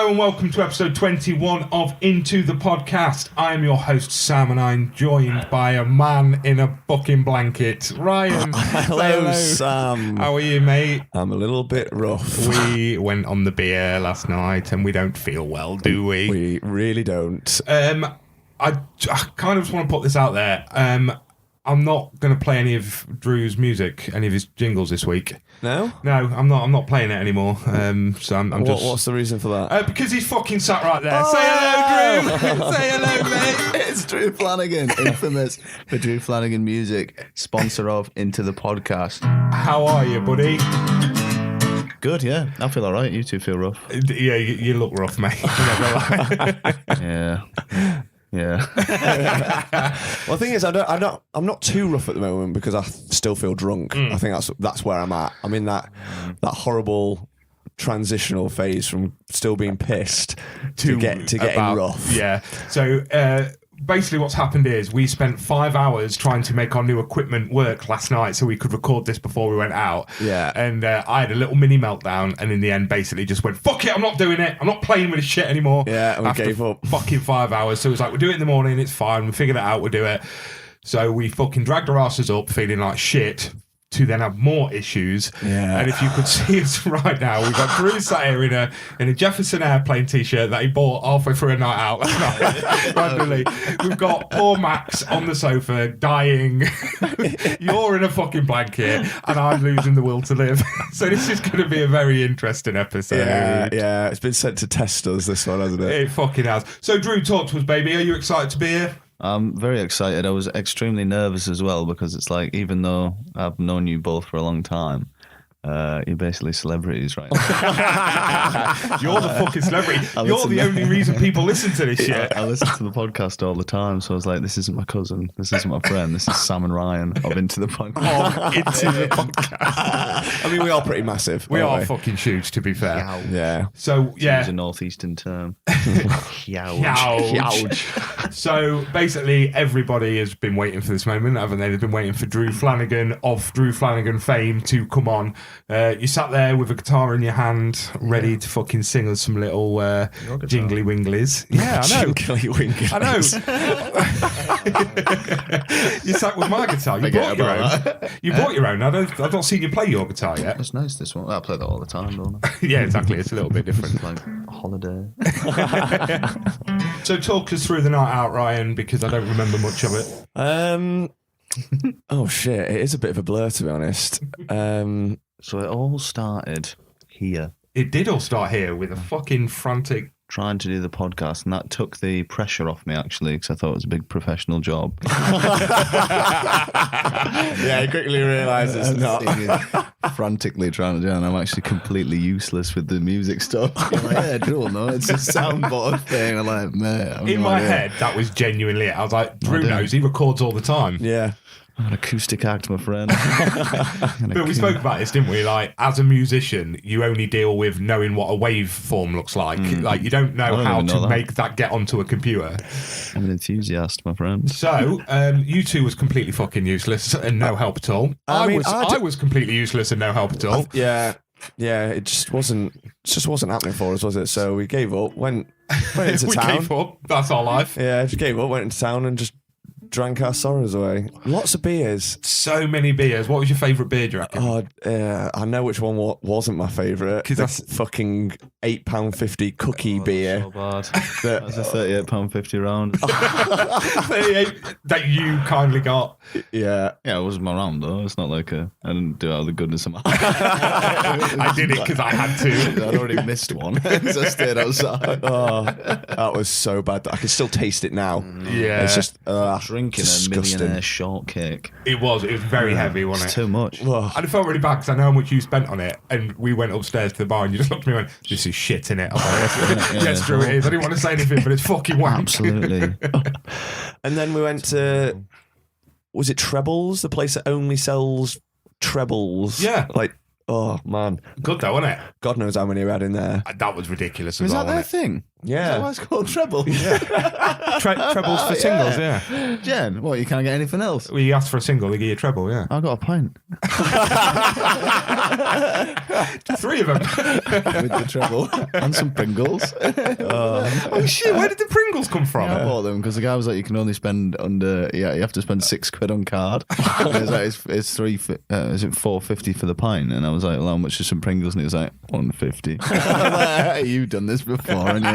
Hello and welcome to episode 21 of Into the Podcast. I am your host, Sam, and I'm joined by a man in a fucking blanket. Ryan. Hello, Sam. How are you, mate? I'm a little bit rough. We went on the beer last night and we don't feel well, do we? We really don't. I kind of just want to put this out there. I'm not going to play any of Drew's music, any of his jingles this week. No? No, I'm not playing it anymore. So I'm just. What's the reason for that? Because he's fucking sat right there. Oh! Say hello, Drew. Say hello, mate. It's Drew Flanagan, infamous for Drew Flanagan Music, sponsor of Into the Podcast. How are you, buddy? Good, yeah. I feel all right. You two feel rough. Yeah, you look rough, mate. Yeah. Yeah. Well, the thing is, I'm not too rough at the moment because I still feel drunk. I think that's where I'm at. I'm in that horrible transitional phase from still being pissed to getting rough. Yeah. So basically what's happened is we spent 5 hours trying to make our new equipment work last night so we could record this before we went out. Yeah. And I had a little mini meltdown and in the end basically just went, fuck it, I'm not doing it. I'm not playing with this shit anymore. Yeah, and we gave up. Fucking 5 hours. So it was like, we'll do it in the morning, it's fine, we figured it out, we'll do it. So we fucking dragged our asses up feeling like shit to then have more issues. Yeah. And if you could see us right now, we've got Drew sat here in a Jefferson Airplane t-shirt that he bought halfway through a night out last night. Randomly. We've got poor Max on the sofa dying. You're in a fucking blanket and I'm losing the will to live. So this is going to be a very interesting episode. Yeah. It's been sent to test us, this one, hasn't it? It fucking has. So Drew, talk to us, baby. Are you excited to be here? I'm very excited. I was extremely nervous as well because it's like, even though I've known you both for a long time, you're basically celebrities right now. You're the fucking celebrity. You're the only reason people listen to this shit. I listen to the podcast all the time, so I was like, this isn't my cousin, this isn't my friend, this is Sam and Ryan of Into the Podcast. Into the podcast. I mean, we are pretty massive. We are we? fucking huge, to be fair. Yow. Yeah. So, yeah. It's a northeastern term. Youch. So, basically, everybody has been waiting for this moment, haven't they? They've been waiting for Drew Flanagan of Drew Flanagan fame to come on. You sat there with a guitar in your hand, ready to fucking sing us some little jingly winglies. Yeah, I know. Jingly winglies. I know. You sat with my guitar. You brought your own. You brought your own. I've not seen you play your guitar yet. That's nice, this one. I play that all the time, don't I? Yeah, exactly. It's a little bit different. It's like a holiday. So talk us through the night out, Ryan, because I don't remember much of it. Oh shit, it is a bit of a blur, to be honest. So it all started here. It did all start here with a fucking frantic... Trying to do the podcast, and that took the pressure off me, actually, because I thought it was a big professional job. Yeah, I quickly realised it's not. Frantically trying to do it, and I'm actually completely useless with the music stuff. I'm like, yeah, Drew, no, it's a soundboard thing. I'm like, man. In my head, that was genuinely it. I was like, Drew knows, he records all the time. Yeah. An acoustic act, my friend. But we spoke about this, didn't we? Like, as a musician, you only deal with knowing what a waveform looks like. Like, you don't know how to make that get onto a computer. I'm an enthusiast, my friend. So, you two was completely fucking useless and no help at all. I was completely useless and no help at all. Yeah, it just wasn't happening for us, was it? So we gave up, went into We town. gave up. That's our life. Yeah, just gave up, went into town and just drank our sorrows away. Lots of beers. So many beers. What was your favourite beer, do you reckon? Oh, I know which one wasn't my favourite. Because that's fucking £8.50 cookie beer. So bad. That's a £38.50 round. 38 that you kindly got. Yeah. Yeah, it wasn't my round, though. It's not like I didn't do it out of the goodness of my heart. I did it because I had to. I'd already missed one, so I stayed outside. Oh, that was so bad. I can still taste it now. Yeah. It's just drinking disgusting. a millionaire shortcake. It was very heavy, wasn't It's it? too much. Ugh. And I felt really bad because I know how much you spent on it. And we went upstairs to the bar and you just looked at me and went, this is shit, innit? I was like, yes, Drew, it is. I didn't want to say anything, but it's fucking wank. Absolutely. And then we went to, was it Trebles? The place that only sells trebles. Yeah. Like, oh, man. Good though, wasn't it? God knows how many we had in there. That was ridiculous as Is well, that their wasn't it? thing? Yeah. Why it's called treble? Trebles for singles, yeah. Jen, what, you can't get anything else? Well, you ask for a single, they give you a treble, yeah. I got a pint. 3 of them. With the treble. And some Pringles. Oh shit, where did the Pringles come from? I bought them because the guy was like, you can only spend under, you have to spend £6 on card. And it was like, it's is it £4.50 for the pint? And I was like, well, how much is some Pringles? And he was like, £1.50. Like, you've done this before, and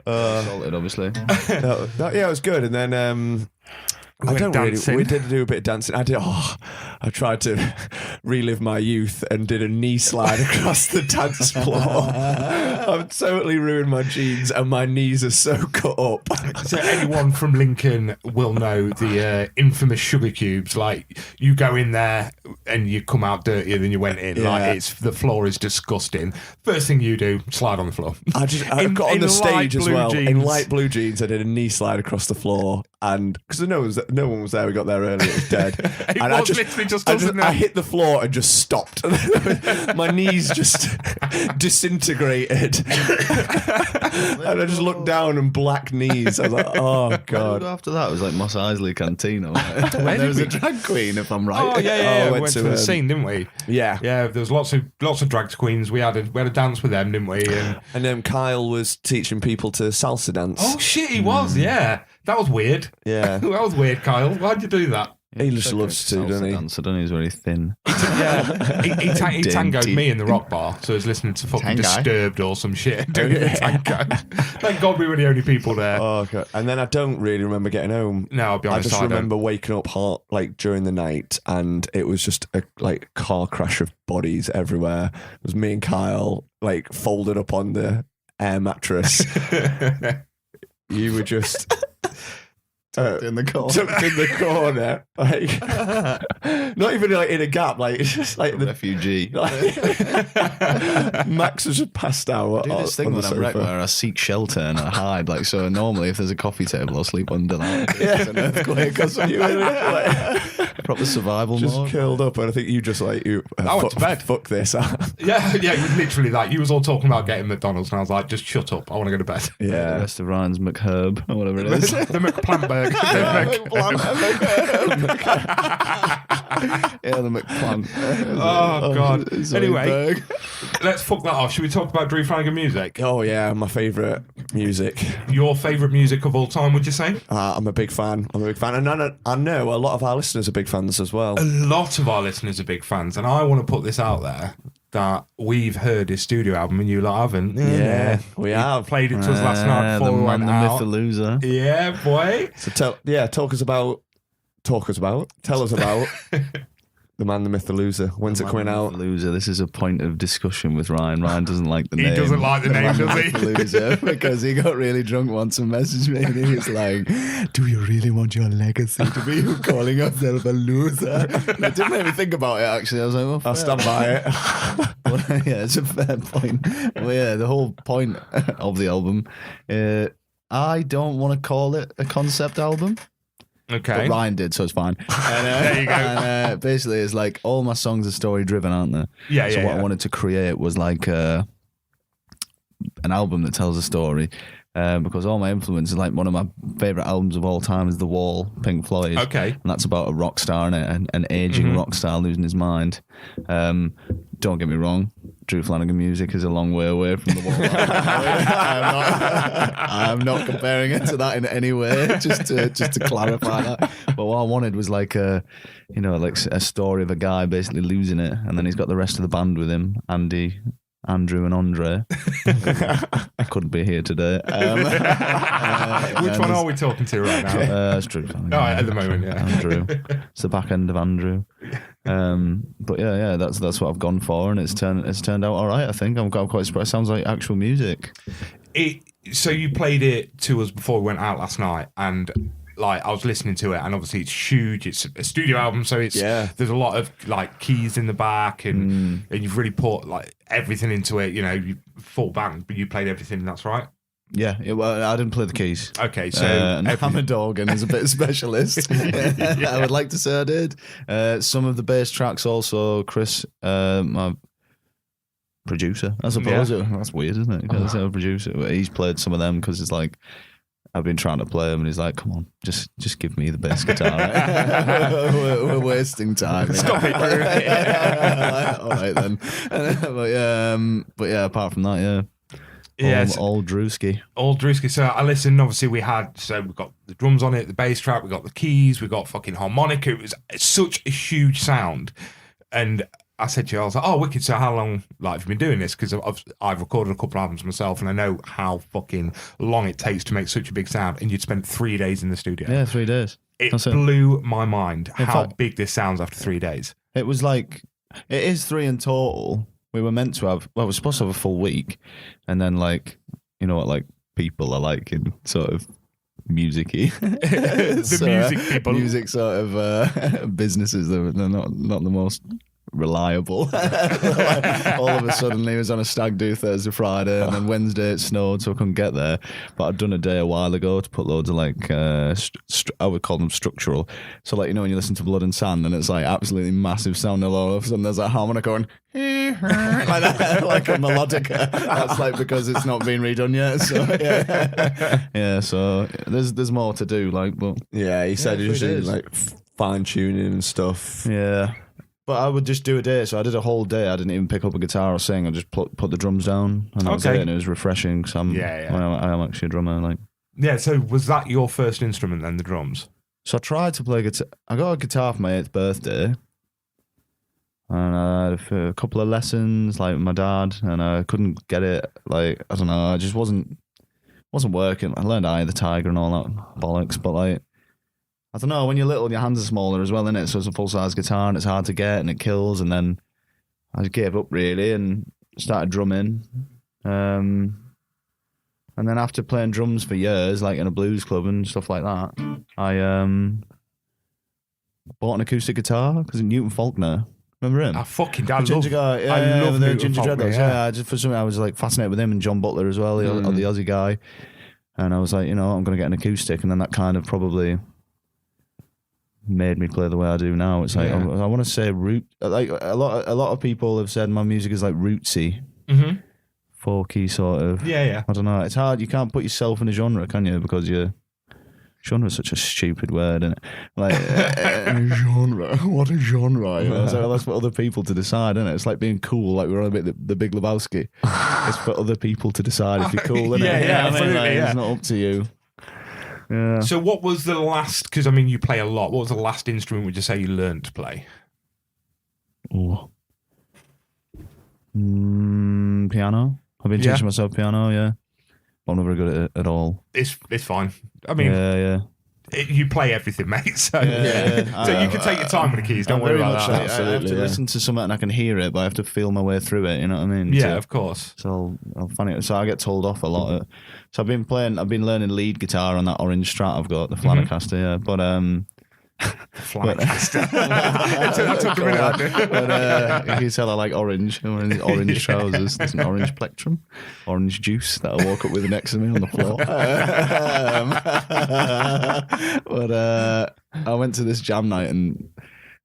salted, obviously. Yeah, it was good. And then we did do a bit of dancing. I tried to relive my youth and did a knee slide across the dance floor. I've totally ruined my jeans and my knees are so cut up. So anyone from Lincoln will know the infamous sugar cubes. Like, you go in there and you come out dirtier than you went in. Yeah. Like, the floor is disgusting. First thing you do, slide on the floor. I got on the stage as well jeans. in light blue jeans. I did a knee slide across the floor, and because no one was there, we got there early. It was dead. I hit the floor and just stopped. My knees just disintegrated, and I just looked down and black knees. I was like, oh god. After that, it was like Mos Eisley Cantina. There was a drag queen, if I'm right. Oh yeah. I We went to the scene, didn't we? Yeah. There was lots of drag queens. We had a dance with them, didn't we? And then Kyle was teaching people to salsa dance. Oh shit, he was. Yeah, that was weird. Yeah. That was weird, Kyle. Why'd you do that? He just loves to, doesn't he? Dancer, don't he? He's very thin. Yeah, he tangoed me in the rock bar, so I was listening to fucking Tango? Disturbed or some shit. Doing the tango. Thank God we were the only people there. Oh god! And then I don't really remember getting home. No, I'll be honest. I just remember waking up hot like during the night, and it was just a car crash of bodies everywhere. It was me and Kyle like folded up on the air mattress. You were just. In the corner. Tucked in the corner, like not even like in a gap, like it's just like the refugee. Max was just passed out. I do this thing when I'm wrecked where I seek shelter and I hide. Like, so normally if there's a coffee table, I'll sleep under that. It's an earthquake or something. Proper survival just mode. curled up, and I think you just like I went to bed. Fuck this. Yeah, literally that. You was all talking about getting McDonald's, and I was like, just shut up. I want to go to bed. The Yeah. rest of Ryan's McHerb or whatever it is. The McPlanberg. Yeah, the McPlant. Oh God. Anyway, Zoidberg. let's fuck that off. Should we talk about Drew Flanagan music? Oh yeah, my favourite music. Your favourite music of all time? Would you say? I'm a big fan. And I know a lot of our listeners are big fans as well. A lot of our listeners are big fans, and I want to put this out there that we've heard his studio album and you lot haven't. Yeah, we have. Played it to us last night before we went out. The loser. Yeah, boy. So tell us about The Man, the Myth, the Loser. When's it coming out? Loser. This is a point of discussion with Ryan. Ryan doesn't like the name. He doesn't like the name, does he? Loser, because he got really drunk once and messaged me and he was like, do you really want your legacy to be you calling yourself a loser? And it did make me think about it, actually. I was like, well, I'll stand by it. Well, yeah, it's a fair point. Well, yeah, the whole point of the album, I don't want to call it a concept album. Okay. But Ryan did, so it's fine. And, There you go. And basically, it's like all my songs are story driven, aren't they? Yeah, So yeah. what I wanted to create was like an album that tells a story. Because all my influences, like one of my favourite albums of all time is The Wall, Pink Floyd. Okay. And that's about a rock star and an aging rock star losing his mind. Don't get me wrong, Drew Flanagan music is a long way away from The Wall. I'm not comparing it to that in any way, just to clarify that. But what I wanted was like a story of a guy basically losing it, and then he's got the rest of the band with him, Andy, Andrew and Andre. I couldn't be here today. Which one are we talking to right now? It's Drew Flanagan. Oh, at the moment, yeah. Andrew. It's the back end of Andrew. But yeah, that's what I've gone for, and it's turned out all right. I think I'm quite surprised. It sounds like actual music. So you played it to us before we went out last night, and like I was listening to it, and obviously it's huge. It's a studio album, so there's a lot of like keys in the back, and you've really put like everything into it. You know, you full band, but you played everything. That's right. Yeah, well, I didn't play the keys. Okay, so Hammond organ is a bit specialist. I would like to say I did. Some of the bass tracks also, Chris, my producer, I suppose. That's weird, isn't it? Because I'm a producer. But he's played some of them because it's like I've been trying to play them, and he's like, "Come on, just give me the bass guitar." Right? we're wasting time. Stop it, Drew. Like, all right then. But yeah, apart from that, yeah. Yes. All Drewski. All Drewski. So I listened, obviously we've got the drums on it, the bass track, we got the keys, we got fucking harmonica. It was such a huge sound. And I said to you, I was like, oh, wicked. So how long have you been doing this? Because I've recorded a couple of albums myself and I know how fucking long it takes to make such a big sound. And you'd spend 3 days in the studio. Yeah, 3 days. It blew my mind how big this sounds after 3 days. It was like, it is 3 in total. We were meant to have, we were supposed to have a full week. And then like, you know what like people are like in sort of music-y. Music people. Music sort of businesses, they're not the most reliable. All of a sudden he was on a stag do Thursday, Friday, and then Wednesday it snowed, so I couldn't get there. But I'd done a day a while ago to put loads of like I would call them structural. So like, you know when you listen to Blood and Sand and it's like absolutely massive sound, and all of a sudden there's a harmonica going like that, like a melodica. That's like because it's not been redone yet. So yeah. So there's more to do. Like, but yeah, he said usually like fine tuning and stuff. Yeah. But I would just do a day, so I did a whole day. I didn't even pick up a guitar or sing. I just put the drums down, and that was it. And it was refreshing. Cause I am actually a drummer. Like, yeah. So was that your first instrument then, the drums? So I tried to play guitar. I got a guitar for my 8th birthday, and I had a couple of lessons, like with my dad, and I couldn't get it. Like, I don't know, it just wasn't working. I learned Eye of the Tiger and all that bollocks, but like, I don't know, when you're little, your hands are smaller as well, innit? So it's a full-size guitar and it's hard to get and it kills. And then I just gave up, really, and started drumming. And then after playing drums for years, like in a blues club and stuff like that, I bought an acoustic guitar because Newton Faulkner, remember him? I fucking ginger guy. Yeah, I love the Newton ginger Faulkner, dreadlocks. Yeah, just for something I was like fascinated with him and John Butler as well, the Aussie guy. And I was like, you know, I'm going to get an acoustic, and then that kind of probably made me play the way I do now. It's like I want to say root. Like a lot of people have said my music is like rootsy, folky sort of. Yeah. I don't know. It's hard. You can't put yourself in a genre, can you? Because genre is such a stupid word, isn't it? Like genre. What a genre? You know? So that's for other people to decide, isn't it? It's like being cool. Like we're on a bit the Big Lebowski. It's for other people to decide if you're cool, isn't it? Yeah, absolutely. Like, it's not up to you. Yeah. So what was the last, because I mean you play a lot, what was the last instrument would you say you learned to play? Oh. Piano. I've been teaching myself piano, yeah. I'm not very good at it at all. It's fine. I mean, you play everything, mate. So, so you can take your time with the keys. Don't worry about that. I have to listen to something and I can hear it, but I have to feel my way through it. You know what I mean? Yeah, of course. So I'll find it. So I get told off a lot. So I've been learning lead guitar on that orange Strat I've got, the Flanacaster. Yeah, but Flanacaster. It took a minute. But you can tell I like orange trousers. There's an orange plectrum, orange juice that I woke up with next to me on the floor. But I went to this jam night, and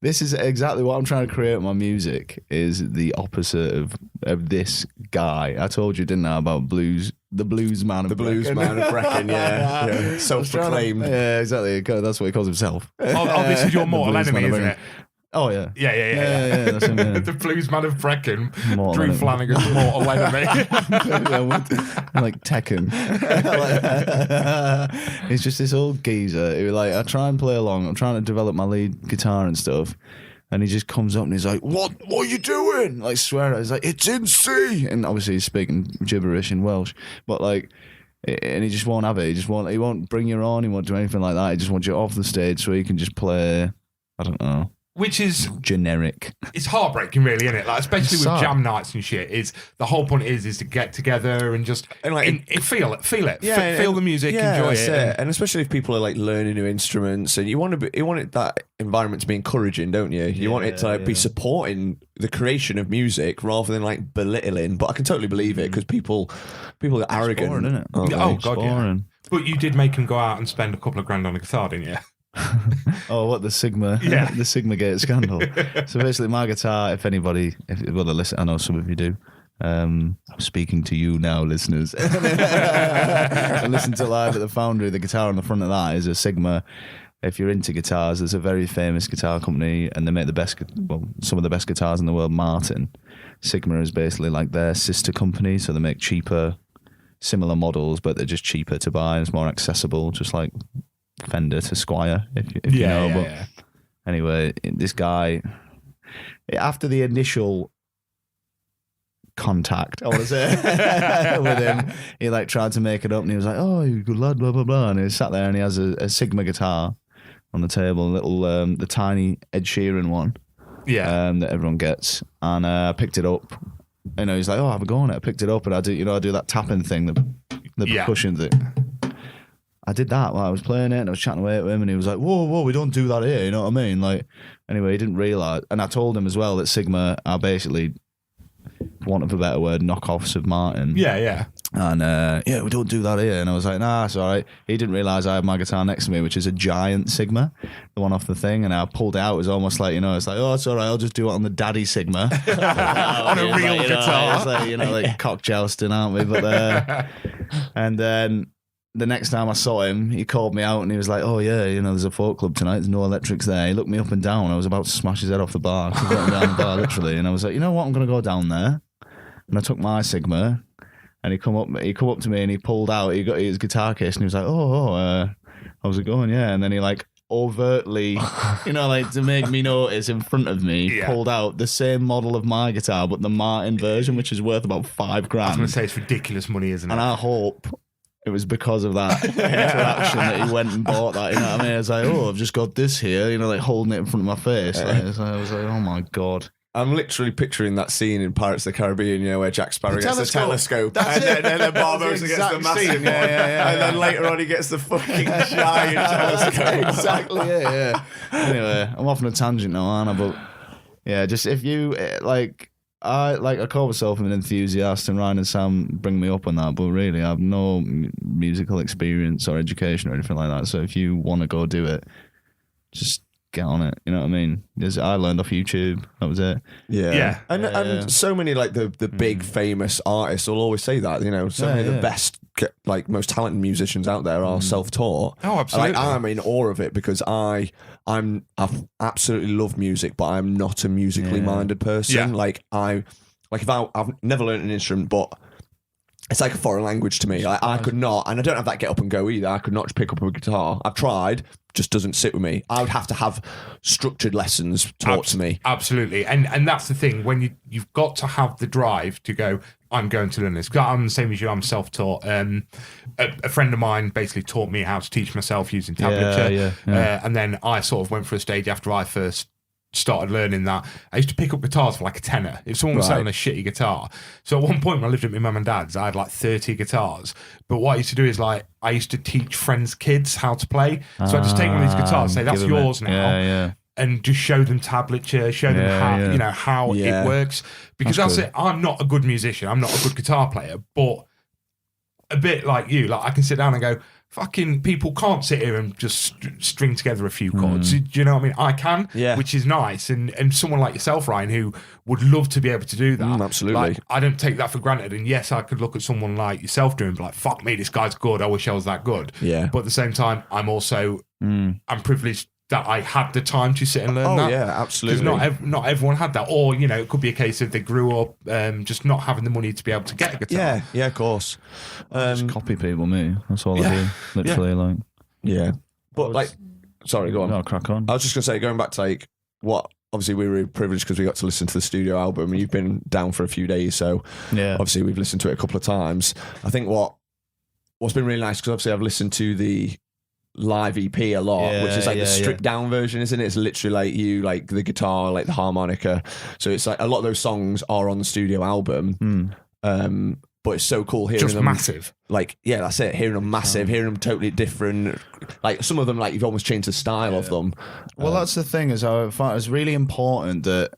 this is exactly what I'm trying to create with my music, is the opposite of this guy. I told you, didn't I, about the blues man of Brecon, yeah. Self-proclaimed. Yeah, exactly. That's what he calls himself. Oh, this is your mortal enemy, isn't it? Oh, yeah. Yeah. That's him, yeah. The blues man of Brecon, Mortal Drew enemy. Flanagan's mortal enemy. Like Tekken. He's just this old geezer who, like, I try and play along. I'm trying to develop my lead guitar and stuff. And he just comes up and he's like, what are you doing? Like, swear, he's like, it's in C. And obviously he's speaking gibberish in Welsh. But like, and he just won't have it. He won't bring you on. He won't do anything like that. He just wants you off the stage so he can just play, I don't know. Which is generic. It's heartbreaking, really, isn't it? Like, especially with jam nights and shit. Is the whole point is to get together and just feel it, yeah, feel the music, enjoy it. And especially if people are like learning new instruments, and you want that environment to be encouraging, don't you? You want it to like, be supporting the creation of music rather than like belittling. But I can totally believe it because people are arrogant, boring, isn't it? Oh god, yeah. But you did make him go out and spend a couple of grand on a guitar, didn't you? Oh, what, the Sigma? Yeah. The Sigma Gate scandal. So basically, my guitar, if anybody, listen, I know some of you do, I'm speaking to you now, listeners. I listened to Live at the Foundry. The guitar on the front of that is a Sigma. If you're into guitars, there's a very famous guitar company, and they make some of the best guitars in the world. Martin. Sigma is basically like their sister company, so they make cheaper, similar models, but they're just cheaper to buy and it's more accessible, just like Fender to Squier, if you know. But anyway, this guy, after the initial contact, I want to say, with him, he like tried to make it up, and he was like, "Oh, you're a good lad," blah blah blah, and he sat there and he has a Sigma guitar on the table, the tiny Ed Sheeran one, that everyone gets, and I picked it up. You know, he's like, "Oh, have a go on it." I picked it up, and I do that tapping thing, the percussion thing. I did that while I was playing it, and I was chatting away to him, and he was like, whoa, we don't do that here, you know what I mean? Like, anyway, he didn't realise, and I told him as well that Sigma are basically, for want of a better word, knockoffs of Martin. Yeah. And, we don't do that here. And I was like, nah, it's all right. He didn't realise I had my guitar next to me, which is a giant Sigma, the one off the thing, and I pulled it out. It was almost like, it's like, oh, it's all right, I'll just do it on the daddy Sigma. On a real guitar. It's like, like cock jousting, aren't we? But, and then the next time I saw him, he called me out and he was like, "Oh yeah, there's a folk club tonight. There's no electrics there." He looked me up and down. I was about to smash his head off the bar. He got me down the bar literally, and I was like, "You know what? I'm gonna go down there." And I took my Sigma, and he come up to me and he pulled out. He got his guitar case and he was like, "How's it going?" Yeah, and then he like overtly, like to make me notice in front of me, pulled out the same model of my guitar, but the Martin version, which is worth about $5,000. I was gonna say it's ridiculous money, isn't it? And I hope it was because of that interaction that he went and bought that. You know what I mean? I was like, "Oh, I've just got this here," like holding it in front of my face. I was like, "Oh my God." I'm literally picturing that scene in Pirates of the Caribbean, where Jack Sparrow gets the telescope, and then Barbossa gets the massive one, and then later on he gets the fucking giant telescope. Exactly, yeah. Anyway, I'm off on a tangent now, aren't I? But yeah, just if you I call myself an enthusiast, and Ryan and Sam bring me up on that, but really I have no musical experience or education or anything like that. So if you want to go do it, just get on it. You know what I mean? I learned off YouTube. That was it. Yeah. And so many like the big famous artists will always say that. So many of the best, like most talented musicians out there are self-taught. Oh, absolutely. Like, I'm in awe of it because I absolutely love music, but I'm not a musically minded person. Yeah. I've never learned an instrument, but it's like a foreign language to me. Like, I could not, and I don't have that get up and go either. I could not just pick up a guitar. I've tried, just doesn't sit with me. I would have to have structured lessons taught to me. Absolutely, and that's the thing. When you've got to have the drive to go, I'm going to learn this. 'Cause I'm the same as you. I'm self-taught. A friend of mine basically taught me how to teach myself using tablature. And then I sort of went through a stage after I first started learning that. I used to pick up guitars for like a tenner if someone was selling a shitty guitar. So at one point when I lived at my mum and dad's, I had like 30 guitars. But what I used to do is like I used to teach friends' kids how to play. So I just take one of these guitars, say that's yours now, and just show them tablature, show them how how it works. Because that's it. I'm not a good musician. I'm not a good guitar player, but a bit like you, like I can sit down and go, fucking people can't sit here and just string together a few chords. Do you know what I mean? I can, which is nice. And someone like yourself, Ryan, who would love to be able to do that. Absolutely. Like, I don't take that for granted. And yes, I could look at someone like yourself doing, like, fuck me, this guy's good. I wish I was that good. Yeah. But at the same time, I'm also, I'm privileged that I had the time to sit and learn that. Oh, yeah, absolutely. Because not everyone had that. Or, it could be a case of they grew up just not having the money to be able to get a guitar. Yeah, of course. Just copy people, me. That's all I do. Literally, like. Yeah. But, sorry, go on. No, crack on. I was just going to say, going back to, what... Obviously, we were privileged because we got to listen to the studio album. You've been down for a few days, so obviously we've listened to it a couple of times. I think what's been really nice, because obviously I've listened to the live EP a lot, which is like the stripped down version, isn't it? It's literally like you, like the guitar, like the harmonica. So it's like a lot of those songs are on the studio album. But it's so cool hearing them massive. Like, that's it. Hearing them massive, hearing them totally different. Like some of them, like you've almost changed the style of them. Well, that's the thing, is I find it's really important that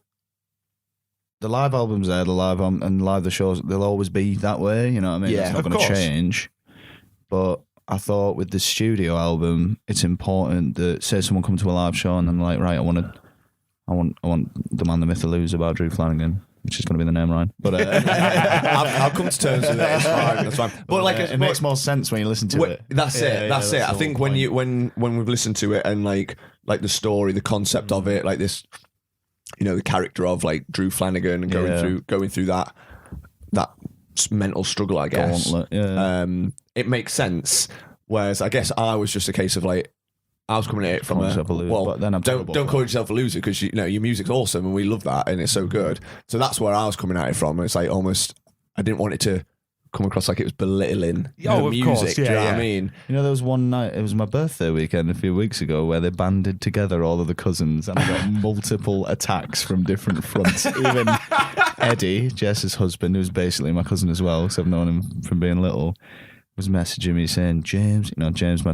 the live albums there, and the shows, they'll always be that way. You know what I mean? Yeah, it's not going to change. But I thought with the studio album, it's important that, say someone come to a live show and I'm like, right, I want the man, the myth, the loser about Drew Flanagan. which is going to be the name, Ryan. But I'll come to terms with it. It's fine. That's fine. But like, it makes more sense when you listen to it. That's it. That's it. I think when we've listened to it and like the story, the concept of it, like this, the character of like Drew Flanagan and going through that mental struggle, I guess. Gauntlet, it makes sense. Whereas I guess I was just a case of like, I was coming at it from but then I'm don't call yourself a loser because your music's awesome and we love that and it's so good. So that's where I was coming at it from. It's like almost I didn't want it to come across like it was belittling the music. Course, do you know what I mean? There was one night, it was my birthday weekend a few weeks ago, where they banded together all of the cousins and I got multiple attacks from different fronts. Even Eddie, Jess's husband, who's basically my cousin as well, because I've known him from being little, was messaging me saying, James, James, my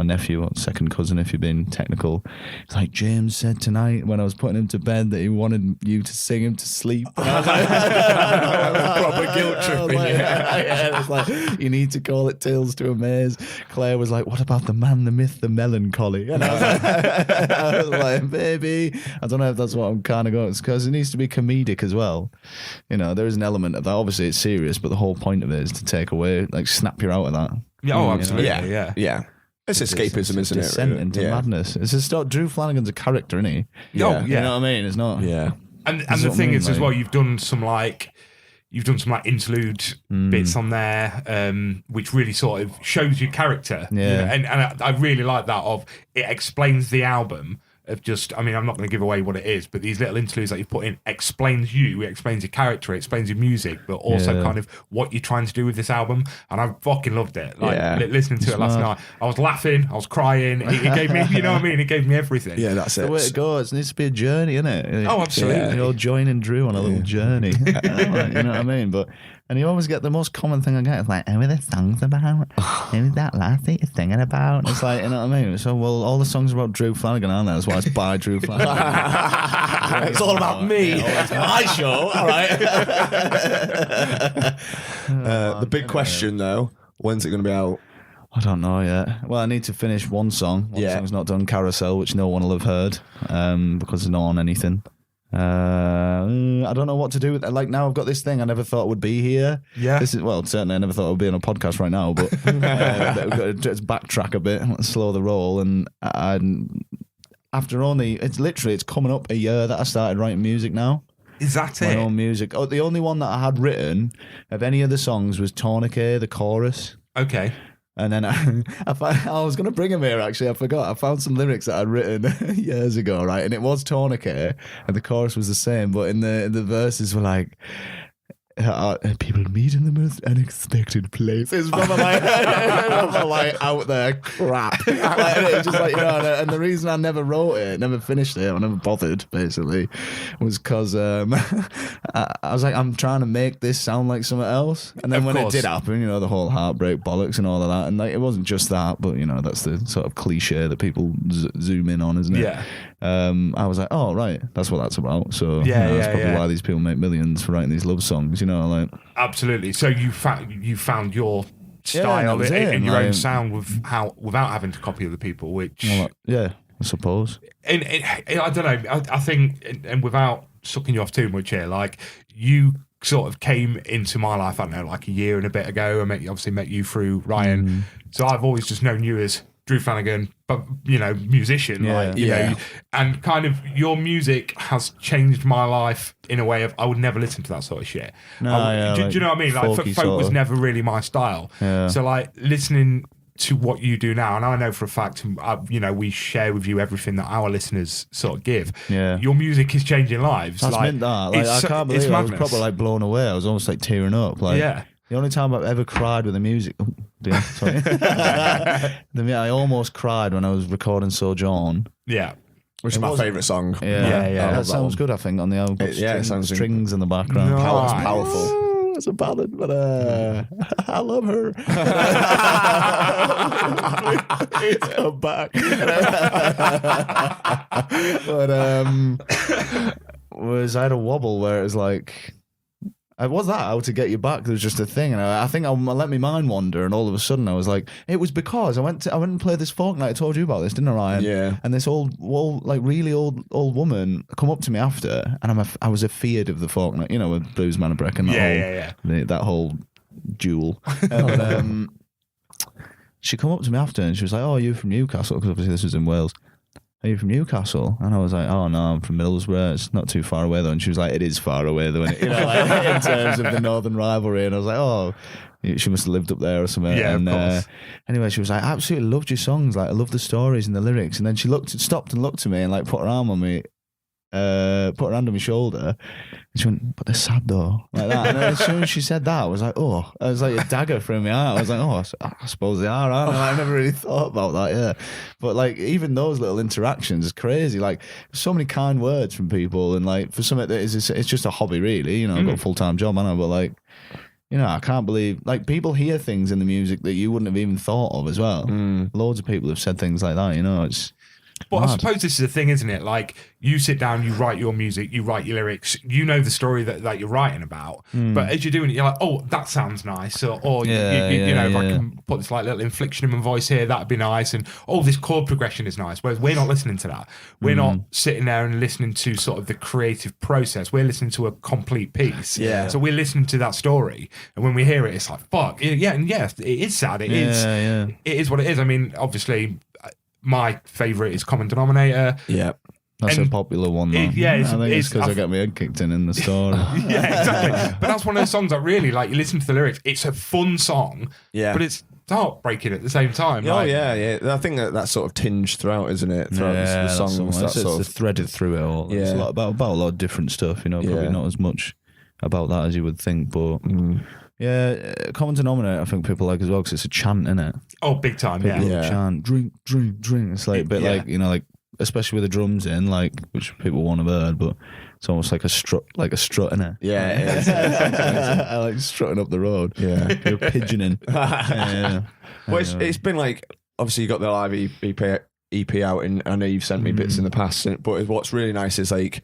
nephew, or second cousin if you're being technical, it's like, James said tonight when I was putting him to bed that he wanted you to sing him to sleep. And I was like, proper guilt tripping. It's like, you need to call it Tales to Amaze. Claire was like, what about the man, the myth, the melancholy? And I was like, baby, I don't know if that's what I'm kind of going, because it needs to be comedic as well. There is an element of that. Obviously it's serious, but the whole point of it is to take away, like, snap you out of that. Yeah, absolutely. Yeah. It's escapism, isn't it? Descent into madness. It's just Drew Flanagan's a character, isn't he? Yeah. You know what I mean? It's not. Yeah. And the thing is, as well, you've done some interlude bits on there, which really sort of shows your character. Yeah. And I really like that. It explains the album. Of just, I'm not going to give away what it is, but these little interludes that you put in explains you, it explains your character, it explains your music, but also kind of what you're trying to do with this album. And I fucking loved it. Listening to it last night, I was laughing, I was crying. It gave me, you know what I mean? It gave me everything. Yeah, that's it. The way it goes. It needs to be a journey, innit? Oh, absolutely. You're joining Drew on a little journey. You know what I mean? And you always get the most common thing I get. It's like, who are the songs about? Who is that last that you're singing about? And it's like, you know what I mean? So, well, all the songs are about Drew Flanagan, aren't they? That's why it's by Drew Flanagan. It's all about me. It's my show. All right. The big question, though, when's it going to be out? I don't know yet. Well, I need to finish one song. One song's not done, Carousel, which no one will have heard because it's not on anything. I don't know what to do with it. Like, now I've got this thing I never thought would be here. Yeah. Certainly I never thought I would be on a podcast right now, but we've got to just backtrack a bit and slow the roll. And after it's coming up a year that I started writing music now. Is that My it? own music. Oh, the only one that I had written of any of the songs was Tourniquet, the chorus. Okay. And then I was going to bring him here, actually. I forgot. I found some lyrics that I'd written years ago, right? And it was Tourniquet, and the chorus was the same, but in the verses were like, people meet in the most unexpected places. Proper like out there crap. It's just like, and the reason I never wrote it, never finished it, I never bothered, basically, was because I was like, I'm trying to make this sound like something else. And then when it did happen, the whole heartbreak bollocks and all of that, and like it wasn't just that, but that's the sort of cliche that people zoom in on, isn't it? Yeah. I was like, oh right, that's what that's about. So that's probably why these people make millions for writing these love songs. Absolutely. So you found your style in your own sound without having to copy other people, which I suppose. And I don't know. I think, and without sucking you off too much here, like you sort of came into my life, I don't know, like a year and a bit ago. I obviously met you through Ryan. So I've always just known you as Drew Flanagan, but musician, and kind of your music has changed my life in a way of I would never listen to that sort of shit. Do you know what I mean? Like folk was never really my style. Yeah. So like listening to what you do now, and I know for a fact, we share with you everything that our listeners sort of give. Yeah. Your music is changing lives. That's meant that. Like, I can't believe I was probably like blown away. I was almost like tearing up. Like, the only time I've ever cried with the music. Sorry. I almost cried when I was recording Sojourn. Yeah. Which is my favourite song. Yeah. That sounds good, I think, on the album. It sounds strings in the background. It's powerful. It's a ballad, but I love her. Please come back. But I had a wobble where it was like, was that how to get you back? There was just a thing, and I think I let my mind wander, and all of a sudden I was like, it was because I went and played this folk night. I told you about this, didn't I, Ryan? Yeah. And this really old woman come up to me after, and I was afeared of the folk night, with Blues Man and Breck and that whole duel. And, she come up to me after, and she was like, "Oh, are you from Newcastle?" Because obviously this was in Wales. Are you from Newcastle? And I was like, oh no, I'm from Middlesbrough. It's not too far away though. And she was like, it is far away though, in terms of the northern rivalry. And I was like, oh, she must have lived up there or something. Yeah, and, of course. Anyway, she was like, I absolutely loved your songs. Like, I love the stories and the lyrics. And then she stopped and looked at me and like put her arm on me. Put her hand on my shoulder, and she went, "But they're sad though," like that. And as soon as she said that, I was like, "Oh!" I was like a dagger through my heart. I was like, "Oh, I suppose they are." Aren't they? I never really thought about that. Yeah, but like even those little interactions is crazy. Like so many kind words from people, and like for something that is, it's just a hobby, really. I've got a full-time job, haven't I? But like, I can't believe like people hear things in the music that you wouldn't have even thought of as well. Loads of people have said things like that. It's. But I suppose this is the thing, isn't it? Like, you sit down, you write your music, you write your lyrics, you know the story that you're writing about. But as you're doing it, you're like, oh, that sounds nice. Or if I can put this like little inflection in my voice here, that'd be nice. And, oh, this chord progression is nice. Whereas we're not listening to that. We're not sitting there and listening to sort of the creative process. We're listening to a complete piece. Yeah. So we're listening to that story. And when we hear it, it's like, fuck. Yeah, and yes, it is sad. It is what it is. I mean, obviously, my favourite is Common Denominator. Yeah. That's a popular one, though. I think it's because I get my head kicked in the story. Yeah, exactly. But that's one of those songs that really, like, you listen to the lyrics, it's a fun song, but it's heartbreaking at the same time. Oh, yeah. I think that's sort of tinged throughout, isn't it? Throughout the songs. It's threaded through it all. Yeah. It's a lot about a lot of different stuff, probably not as much about that as you would think, but... Yeah, Common Denominator I think people like as well because it's a chant, innit? Oh, big time, People chant, drink, drink, drink. It's like a bit like, like, especially with the drums in, like, which people won't have heard, but it's almost like a strut, innit? Yeah, it is. I like strutting up the road. Yeah. You're pigeoning. Well, it's been like, obviously you got the live EP out, and I know you've sent me bits in the past, but what's really nice is like,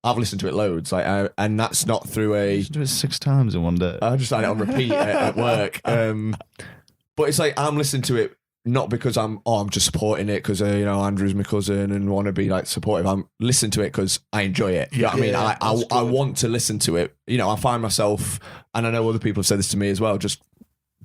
I've listened to it loads, like, and that's not through a. Do it 6 times in one day. I just had it on repeat at work. But it's like I'm listening to it not because I'm just supporting it because Andrew's my cousin and want to be like supportive. I'm listening to it because I enjoy it. You know what I mean? I want to listen to it. I find myself, and I know other people have said this to me as well, just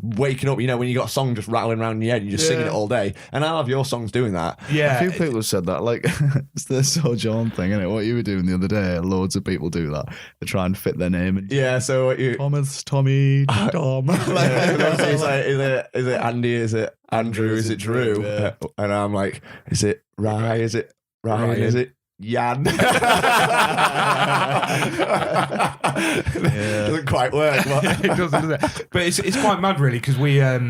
waking up, when you got a song just rattling around in your head, you're just singing it all day. And I love your songs doing that. Yeah. A few people have said that. Like, it's the Sojourn thing, isn't it? What you were doing the other day, loads of people do that. They try and fit their name in. Yeah, so what you... Thomas, Tommy, Tom. It's like, is it Andy? Is it Andrew? Is it Drew? Yeah. And I'm like, is it Ryan? Is it Ryan? Is it Jan? Doesn't quite work, but it doesn't, does it? But it's quite mad, really, because we a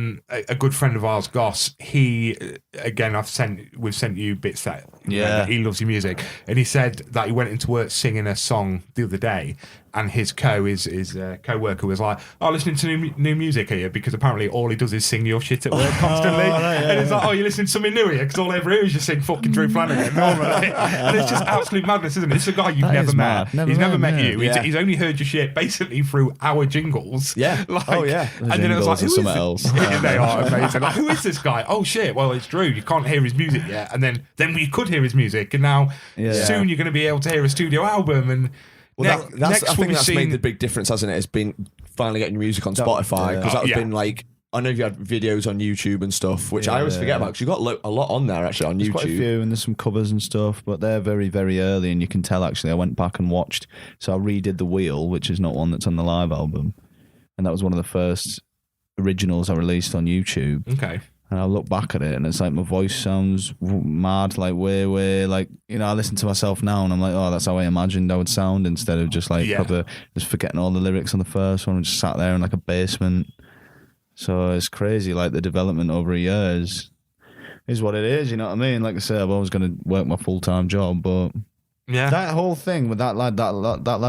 good friend of ours, Goss. He again, we've sent you bits that he loves your music, and he said that he went into work singing a song the other day, and his co-worker was like, "Oh, listening to new music here," because apparently all he does is sing your shit at work constantly. And it's like, "Oh, you're listening to something new here?" Because all I ever hear is just sing fucking Drew Flanagan normally. And it's just absolute madness, isn't it? It's a guy you've never met. He's never met you. Yeah. He's only heard your shit basically through our jingles. Yeah. And then it was like, who is something this? else. They are amazing. Like, who is this guy? Oh shit! Well, it's Drew. You can't hear his music yet, and then we could hear his music, and now soon you're going to be able to hear a studio album and. Well, I think that's made the big difference, hasn't it? It's been finally getting your music on Spotify, because that has been like, I know you had videos on YouTube and stuff, which I always forget about, because you've got a lot on there actually on YouTube. Quite a few, and there's some covers and stuff, but they're very, very early, and you can tell actually. I went back and watched, so I redid The Wheel, which is not one that's on the live album, and that was one of the first originals I released on YouTube. Okay. And I look back at it, and it's like my voice sounds mad, like way, like, I listen to myself now, and I'm like, oh, that's how I imagined I would sound, instead of just like proper, just forgetting all the lyrics on the first one, and just sat there in like a basement. So it's crazy, like the development over a year is what it is. You know what I mean? Like I say, I've always going to work my full-time job, but that whole thing with that lad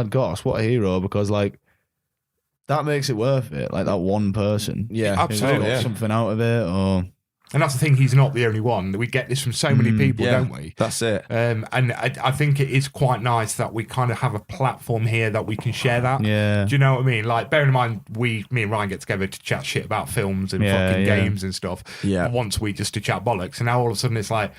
Goss, what a hero, because like, that makes it worth it. Like that one person. Yeah, absolutely. Got something out of it, or And that's the thing, he's not the only one. We get this from so many people, Yeah, don't we? that's it. And I think it is quite nice that we kind of have a platform here that we can share that. Yeah. Do you know what I mean? Like, bearing in mind, me and Ryan get together to chat shit about films and fucking games and stuff. Yeah. Once we just to chat bollocks. And now all of a sudden it's like,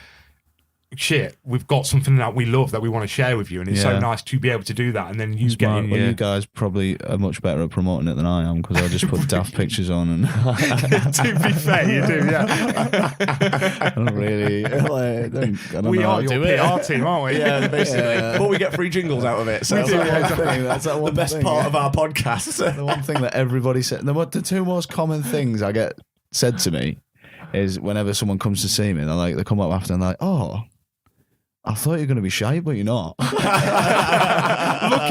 shit, we've got something that we love that we want to share with you, and it's so nice to be able to do that. And then you Smart. get Well, you guys probably are much better at promoting it than I am, because I just put daft pictures on and to be fair, you do, yeah. I don't really. I don't We know how are to your do it. PR team, aren't we? Yeah, basically. Yeah. But we get free jingles out of it. So We do, yeah, That's that the one best thing, part yeah. of our podcast. The one thing that everybody said, the two most common things I get said to me is whenever someone comes to see me, they come up after and they're like, "Oh, I thought you were going to be shy, but you're not." Looking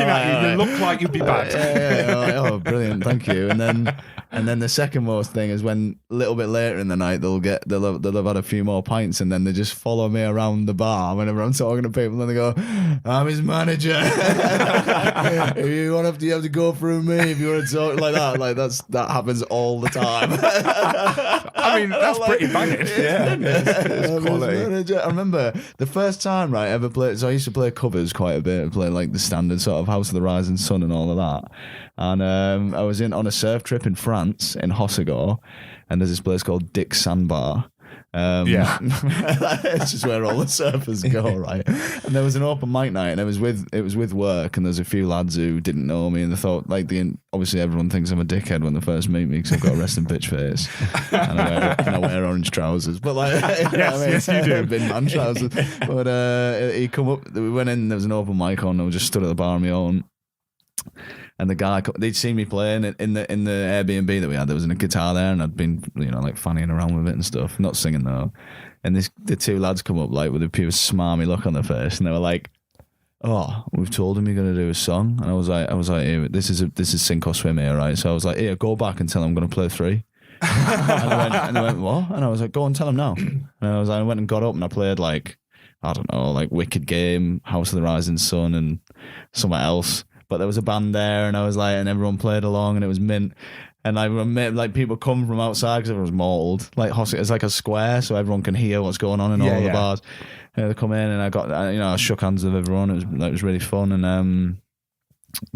at you, you look like you'd be bad. Yeah. Oh, brilliant, thank you. And then the second most thing is when a little bit later in the night they'll have had a few more pints, and then they just follow me around the bar whenever I'm talking to people, and they go, "I'm his manager. If you have to go through me if you want to talk like that." Like that happens all the time. I mean, that's pretty banging. Yeah, it's quality. I remember the first time I ever played. So I used to play covers quite a bit, play like the standard sort of House of the Rising Sun and all of that. And I was on a surf trip in France, in Hossegor, and there's this place called Dick's Sandbar. It's just where all the surfers go, right? And there was an open mic night, and it was with work, and there's a few lads who didn't know me, and they thought, obviously everyone thinks I'm a dickhead when they first meet me because I've got a resting bitch face, and I wear orange trousers, but yes, you do, bin man trousers. But he come up, we went in, there was an open mic on, and I was just stood at the bar on my own. And the guy, they'd seen me playing in the Airbnb that we had. There was a guitar there, and I'd been, fannying around with it and stuff, not singing though. And the two lads come up with a pure smarmy look on their face, and they were like, "Oh, we've told him you're going to do a song." And I was like, "Here, this is sink or swim here, right?" So I was like, "Here, go back and tell him I'm going to play 3." and they went, "What?" And I was like, "Go and tell him now." And I went and got up and I played Wicked Game, House of the Rising Sun, and something else. But there was a band there, and I was like, and everyone played along, and it was mint. And I remember, people come from outside because everyone's mauled. It's like a square, so everyone can hear what's going on in all the bars. And they come in, and I shook hands with everyone. It was really fun, and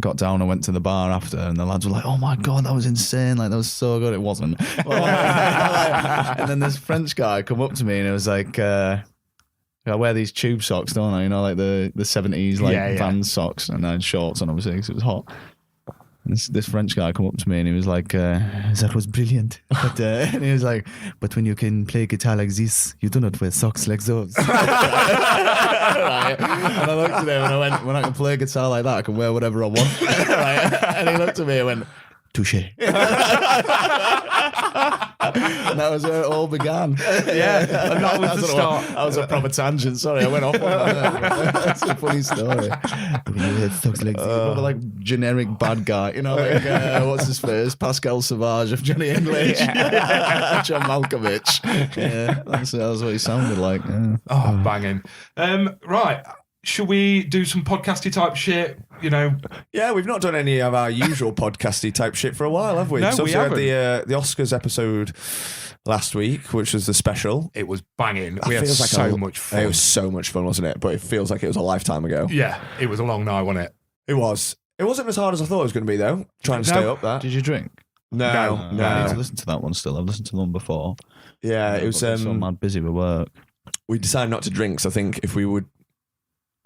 got down. I went to the bar after, and the lads were like, "Oh my god, that was insane! That was so good." It wasn't. And then this French guy come up to me, and it was like. I wear these tube socks, don't I? The 70s Vans socks, and I had shorts on, obviously, because it was hot. And this French guy come up to me, and he was like, "That was brilliant." But and he was like, "But when you can play guitar like this, you do not wear socks like those." Right? And I looked at him, and I went, "When I can play guitar like that, I can wear whatever I want." Right? And he looked at me and went, "Touché." And that was where it all began. Yeah, and that was the start. That was a proper tangent. Sorry, I went off on that. That's a funny story. Like generic bad guy, what's his face? Pascal Savage of Johnny English, John Malkovich. Yeah, that's what he sounded like. Yeah. Oh, banging. Right. Should we do some podcasty type shit? Yeah, we've not done any of our usual podcasty type shit for a while, have we? No, so we had haven't. the Oscars episode last week, which was the special. It was banging. We had so much fun. It was so much fun, wasn't it? But it feels like it was a lifetime ago. Yeah, it was a long night, wasn't it? It was. It wasn't as hard as I thought it was going to be, though. Trying to stay up that. Did you drink? No. I need to listen to that one still. I've listened to the one before. Yeah, it was. So mad busy with work. We decided not to drink. So I think if we would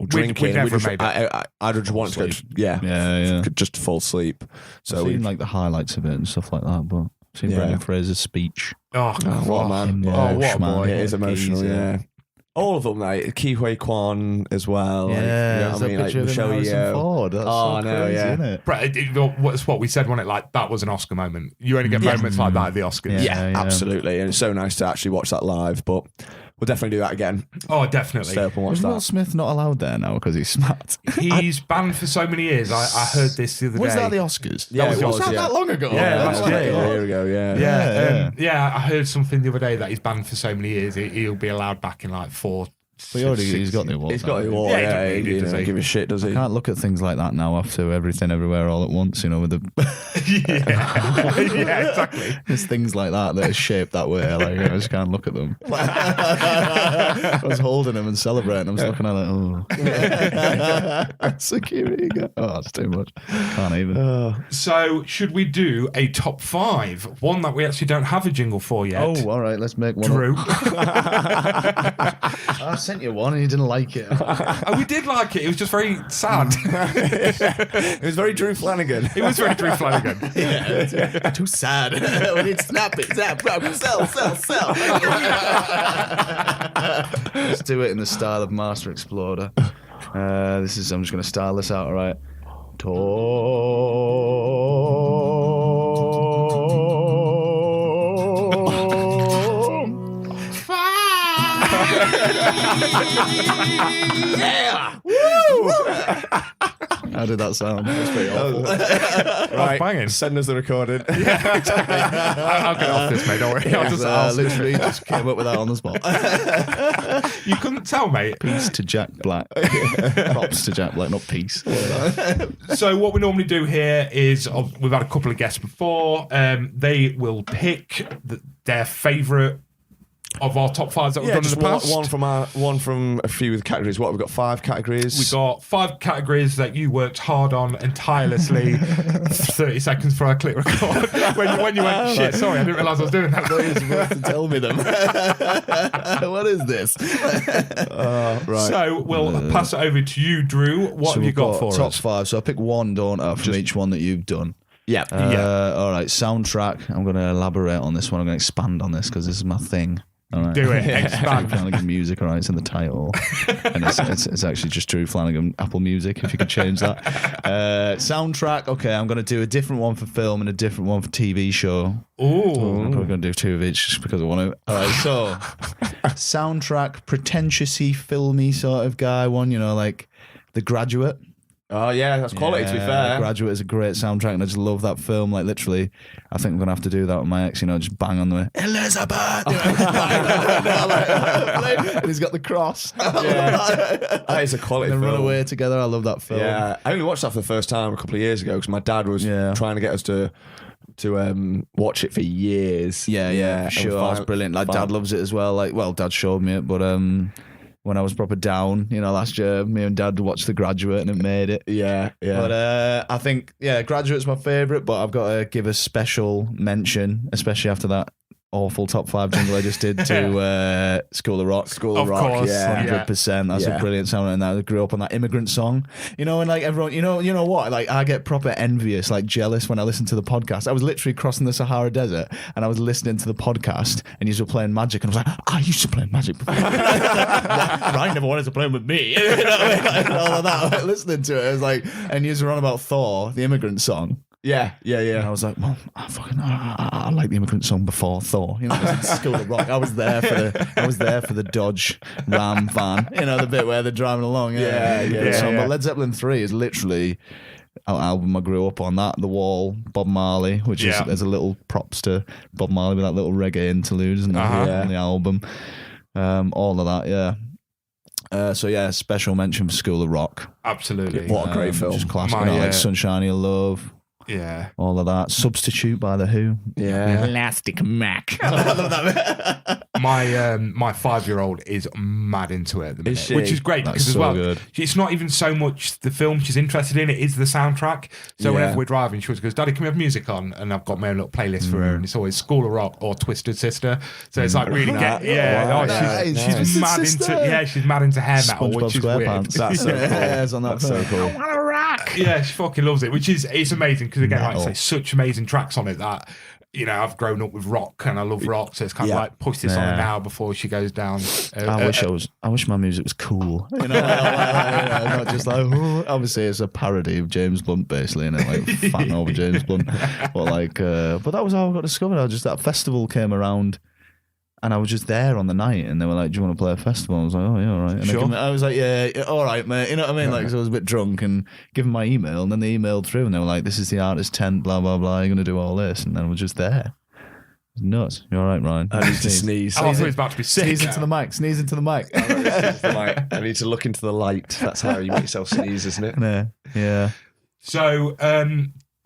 drink we'd never made it. I'd just want to go. Yeah, just fall asleep. So I've seen the highlights of it and stuff like that, but I've seen Brendan Fraser's speech. Oh, what a man! what a boy! It is emotional. Yeah. All of them, like Ki Hui Kwan as well. Yeah, like, Michelle Yeoh. Ford. That's so crazy, isn't it? Brett, it's what we said, wasn't it? Like, that was an Oscar moment. You only get moments like that at the Oscars. Yeah, absolutely. And it's so nice to actually watch that live, but we'll definitely do that again. Oh, definitely. Stay up and watch Was that. Will Smith not allowed there now because he's smart? He's banned for so many years. I heard this the other day. Was that the Oscars? Yeah, was it was. Was that long ago? Yeah, last year. A year ago, Yeah, I heard something the other day that he's banned for so many years. He'll be allowed back in like 4 But he's got the award. He's got the award. Yeah, Yeah, he doesn't give a shit, does he? I can't look at things like that now after Everything Everywhere All at Once, with the yeah, exactly. there's things like that are shaped that way. Like I just can't look at them. I was holding them and celebrating. I'm just looking at it. Oh, security. Oh, that's too much. Can't even. So, should we do a top 5? One that we actually don't have a jingle for yet. Oh, all right. Let's make one. Drew. I sent you one and you didn't like it. Oh, we did like it. It was just very sad. It was very Drew Flanagan. It was very Drew Flanagan. Yeah, too sad. We need snap it, sell. Let's do it in the style of Master Exploder. I'm just going to style this out, all right? Yeah! Woo! How did that sound? That's pretty awful. Right, banging. send us the recording. I'll get off this, mate. Don't worry. I'll Literally just came up with that on the spot. You couldn't tell, mate. Peace to Jack Black. Props to Jack Black, not peace. So what we normally do here is we've had a couple of guests before. They will pick their favourite of our top 5s that we've done in the past. One from a few of the categories. What, we've got 5 categories? We got 5 categories that you worked hard on and tirelessly. 30 seconds before I click record. when you went, shit, sorry, I didn't realise I was doing that. You were supposed to tell me them. What is this? Right. So we'll pass it over to you, Drew. What have you got for top us? 5. So I'll pick one, don't I, from each one that you've done. Yeah. All right, soundtrack. I'm going to elaborate on this one. I'm going to expand on this because this is my thing. All right. Do it. Expand. Drew Flanagan music, all right, it's in the title. And it's actually just Drew Flanagan Apple Music, if you could change that. Soundtrack, okay, I'm going to do a different one for film and a different one for TV show. Ooh. I'm probably going to do 2 of each just because I want to. All right, so soundtrack, pretentious-y, filmy sort of guy one, like The Graduate. Oh, yeah, that's quality, to be fair. The Graduate is a great soundtrack, and I just love that film. Like, literally, I think I'm going to have to do that with my ex, just bang on the way, Elizabeth! And he's got the cross. That is a quality And film. run away together. I love that film. Yeah, I only watched that for the first time a couple of years ago because my dad was trying to get us to watch it for years. Yeah, for sure. It's brilliant. Like, Dad loves it as well. Like, well, Dad showed me it, but when I was proper down, last year, me and Dad watched The Graduate and it made it. Yeah. But I think, Graduate's my favourite, but I've got to give a special mention, especially after that awful top 5 jingle I just did to School of Rock. Of course, Yeah, 100%. That's a brilliant song. And I grew up on that immigrant song. And like everyone, you know what? Like I get proper envious, like jealous when I listen to the podcast. I was literally crossing the Sahara Desert and I was listening to the podcast and you were playing Magic and I was like, I used to play Magic before. Ryan never wanted to play with me. You know what I mean? Like, all of that. Like, listening to it, it was like, and you were on about Thor, the immigrant song. Yeah. And I was like, Mom, I like the immigrant song before Thor. I was in School of Rock. I was there for the Dodge Ram van. The bit where they're driving along. Yeah. But Led Zeppelin 3 is literally our album I grew up on. That, The Wall, Bob Marley, which is there's a little props to Bob Marley with that little reggae interlude, isn't there? On the album. All of that, yeah. Special mention for School of Rock. Absolutely. What a great film. Just classic. Like Sunshine of Love. Yeah. All of that. Substitute by The Who. Yeah. Elastic Mac. My 5-year-old is mad into it at the minute, she? which is great That's because as so well, good. it's not even so much the film she's interested in; it is the soundtrack. So whenever we're driving, she always goes, "Daddy, can we have music on?" And I've got my own little playlist for her, and it's always School of Rock or Twisted Sister. So it's like really she's mad into she's mad into hair metal, which is weird. That's so cool. That's on that so cool. I want to rock. Yeah, she fucking loves it, it's amazing because again, like I say, such amazing tracks on it that. I've grown up with rock and I love rock, so it's kind of like push this on her now before she goes down. I wish my music was cool. Not just like obviously it's a parody of James Blunt basically, and like fan over James Blunt. But that was how I got discovered. That festival came around. And I was just there on the night, and they were like, "Do you want to play a festival?" I was like, "Oh yeah, all right." And I was like, "Yeah, all right, mate." You know what I mean? Like, 'cause I was a bit drunk, and given my email, and then they emailed through, and they were like, "This is the artist tent, blah blah blah. You're gonna do all this," and then I was just there. Nuts. You're all right, Ryan. I need to sneeze. I thought he was about to be sick. Sneeze into the mic. Sneeze into the mic. I need to look into the light. That's how you make yourself sneeze, isn't it? Yeah. So,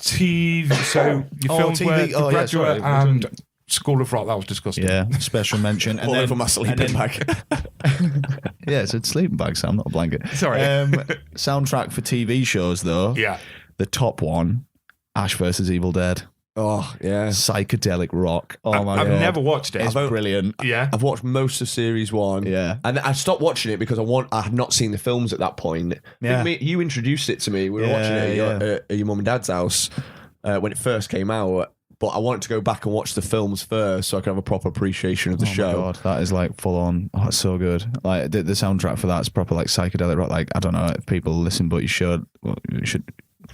TV. So your films TV. were The Oh, yeah, Graduate sorry. and School of Rock. That was disgusting. Yeah. Special mention. And All then, over my sleeping bag. yeah, it's a sleeping bag, Sam, not a blanket. Sorry. Soundtrack for TV shows, though. Yeah. The top one, Ash vs. Evil Dead. Oh, yeah. Psychedelic rock. Oh, my I've God. never watched it. It's brilliant. Yeah. I've watched most of series 1. Yeah. And I stopped watching it because I had not seen the films at that point. Yeah. You introduced it to me. We were Yeah, watching it yeah. at your mum and dad's house when it first came out. But I wanted to go back and watch the films first so I could have a proper appreciation of the show. Oh my God, that is like full on. Oh, it's so good. Like the soundtrack for that's proper like psychedelic rock. Like I don't know if people listen, but you should. Well, you should.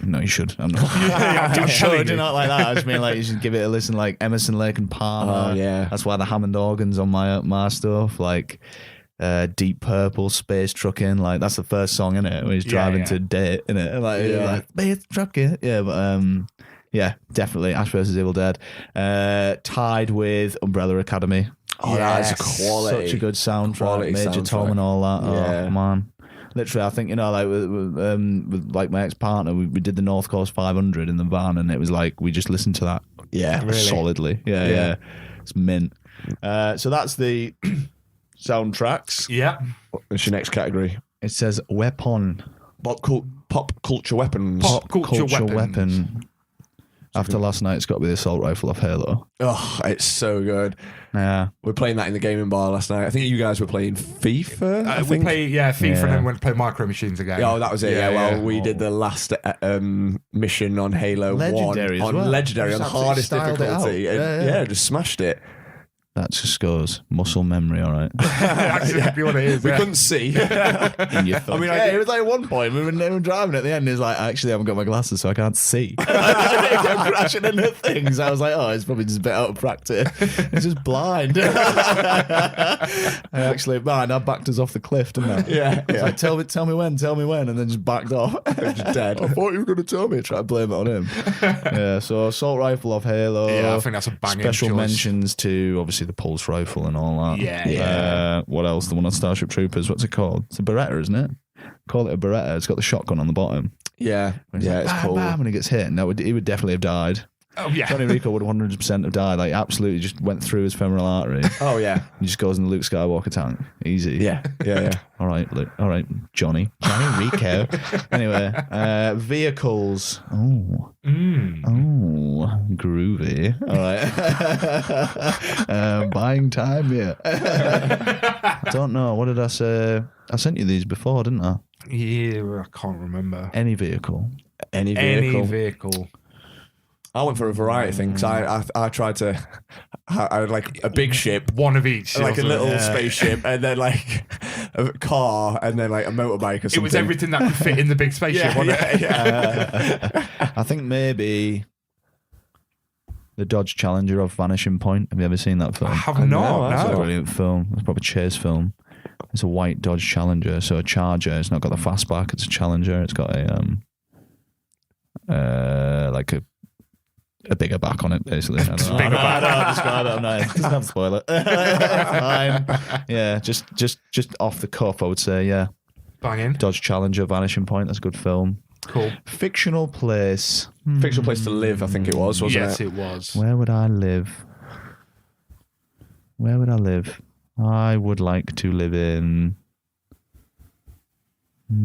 No, you should. I'm not. I'm telling Do you. not like that. I just mean like you should give it a listen. Like Emerson, Lake and Palmer. Oh, yeah. That's why the Hammond organs on my stuff. Like Deep Purple, Space Trucking. Like that's the first song in it. Where he's driving to date in it. Like, like Space Trucking. Yeah, but yeah, definitely Ash vs. Evil Dead. Tied with Umbrella Academy. Oh, Yes. that's quality. Such a good soundtrack. Quality Major soundtrack. Tom and all that. Yeah. Oh man. Literally, I think, you know, like with like my ex-partner, we did the North Coast 500 in the van, and it was like we just listened to that Yeah. solidly. Yeah. It's mint. So that's the soundtracks. Yeah. What's your next category? It says weapon. Pop culture weapons. Pop culture weapons. weapon. After last night, it's got to be the assault rifle off Halo. Oh, it's so good. Yeah. We're playing that in the gaming bar last night. I think you guys were playing FIFA. I We think. play FIFA Yeah. and then went to play Micro Machines again. Oh, that was it. Yeah. Well, we Oh. did the last mission on Halo Legendary 1 as on well. legendary on Just hardest absolutely styled it difficulty. out. And, Yeah. just smashed it. That just goes muscle memory, all right. That's exactly what it is. We yeah. couldn't see. In your thumb. It was like at one point we were driving at the end. It's like, actually, I haven't got my glasses, so I can't see. I'm crashing into things. I was like, oh, it's probably just a bit out of practice. It's just blind. I backed us off the cliff, didn't I? Yeah, It's like, tell me when, and then just backed off. Just dead. I thought you were going to tell me. Try to blame it on him. Yeah. So assault rifle off Halo. Yeah, I think that's a banging Special choice. mentions to obviously the pulse rifle and all that. Yeah. What else? The one on Starship Troopers. What's it called? It's a Beretta, isn't it? Call it a Beretta. It's got the shotgun on the bottom. Yeah. It's Yeah, like, it's bam, cool. bam, and he gets hit. And he would definitely have died. Oh, yeah. Johnny Rico would 100% have died. Like, absolutely just went through his femoral artery. Oh, yeah. He just goes in the Luke Skywalker tank. Easy. Yeah. All right, Luke. All right, Johnny Rico. Anyway, vehicles. Oh, groovy. All right. Buying time, yeah. I don't know. What did I say? I sent you these before, didn't I? Yeah, I can't remember. Any vehicle. Any vehicle. Any vehicle. I went for a variety of things. I tried to. I had like a big ship, One of each. like a little Yeah. spaceship, and then like a car, and then like a motorbike or something. It was everything that could fit in the big spaceship, wasn't it? Yeah. I think maybe the Dodge Challenger of Vanishing Point. Have you ever seen that film? I have know, not. that's It's a No. brilliant film. It's a proper chase film. It's a white Dodge Challenger, so a Charger. It's not got the fastback. It's a Challenger. It's got a like a bigger back on it, basically. I don't know. Bigger back. I don't describe it. No, it doesn't have to spoil it. Fine. Yeah, just off the cuff, I would say. Yeah, Banging. Dodge Challenger, Vanishing Point. That's a good film. Cool. Fictional place. Fictional place to live, I think it was, wasn't Yes, it? it was. Where would I live? Where would I live? I would like to live in. I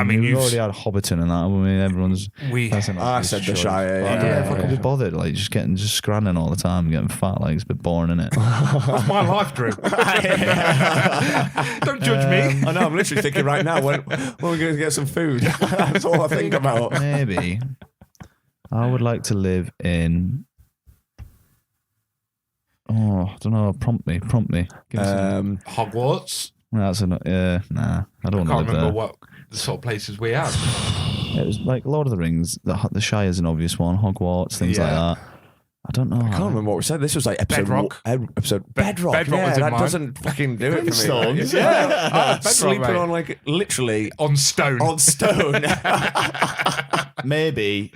mean, we've you've- already had Hobbiton and that. I mean, everyone's. We. that's an I obvious said the choice. Shire. But I don't know if I could be bothered. Like just scranning all the time, getting fat. Like it's a bit boring, isn't it? That's my life, Drew. Don't judge me. I know. I'm literally thinking right now when we're going to get some food. That's all I think about. Maybe I would like to live in. Oh, I don't know. Prompt me. Give me some- Hogwarts. That's a nah. I don't I want to can't live remember there. what the sort of places we have. It was like Lord of the Rings. The Shire's an obvious one. Hogwarts, things like Yeah. that. I don't know. I can't remember what we said. This was like episode Bedrock. Episode Bedrock. Bedrock yeah, was in that mine. doesn't fucking do it for me. Flintstones. Yeah, Bedrock, sleeping mate. on like literally On stone. on stone. Maybe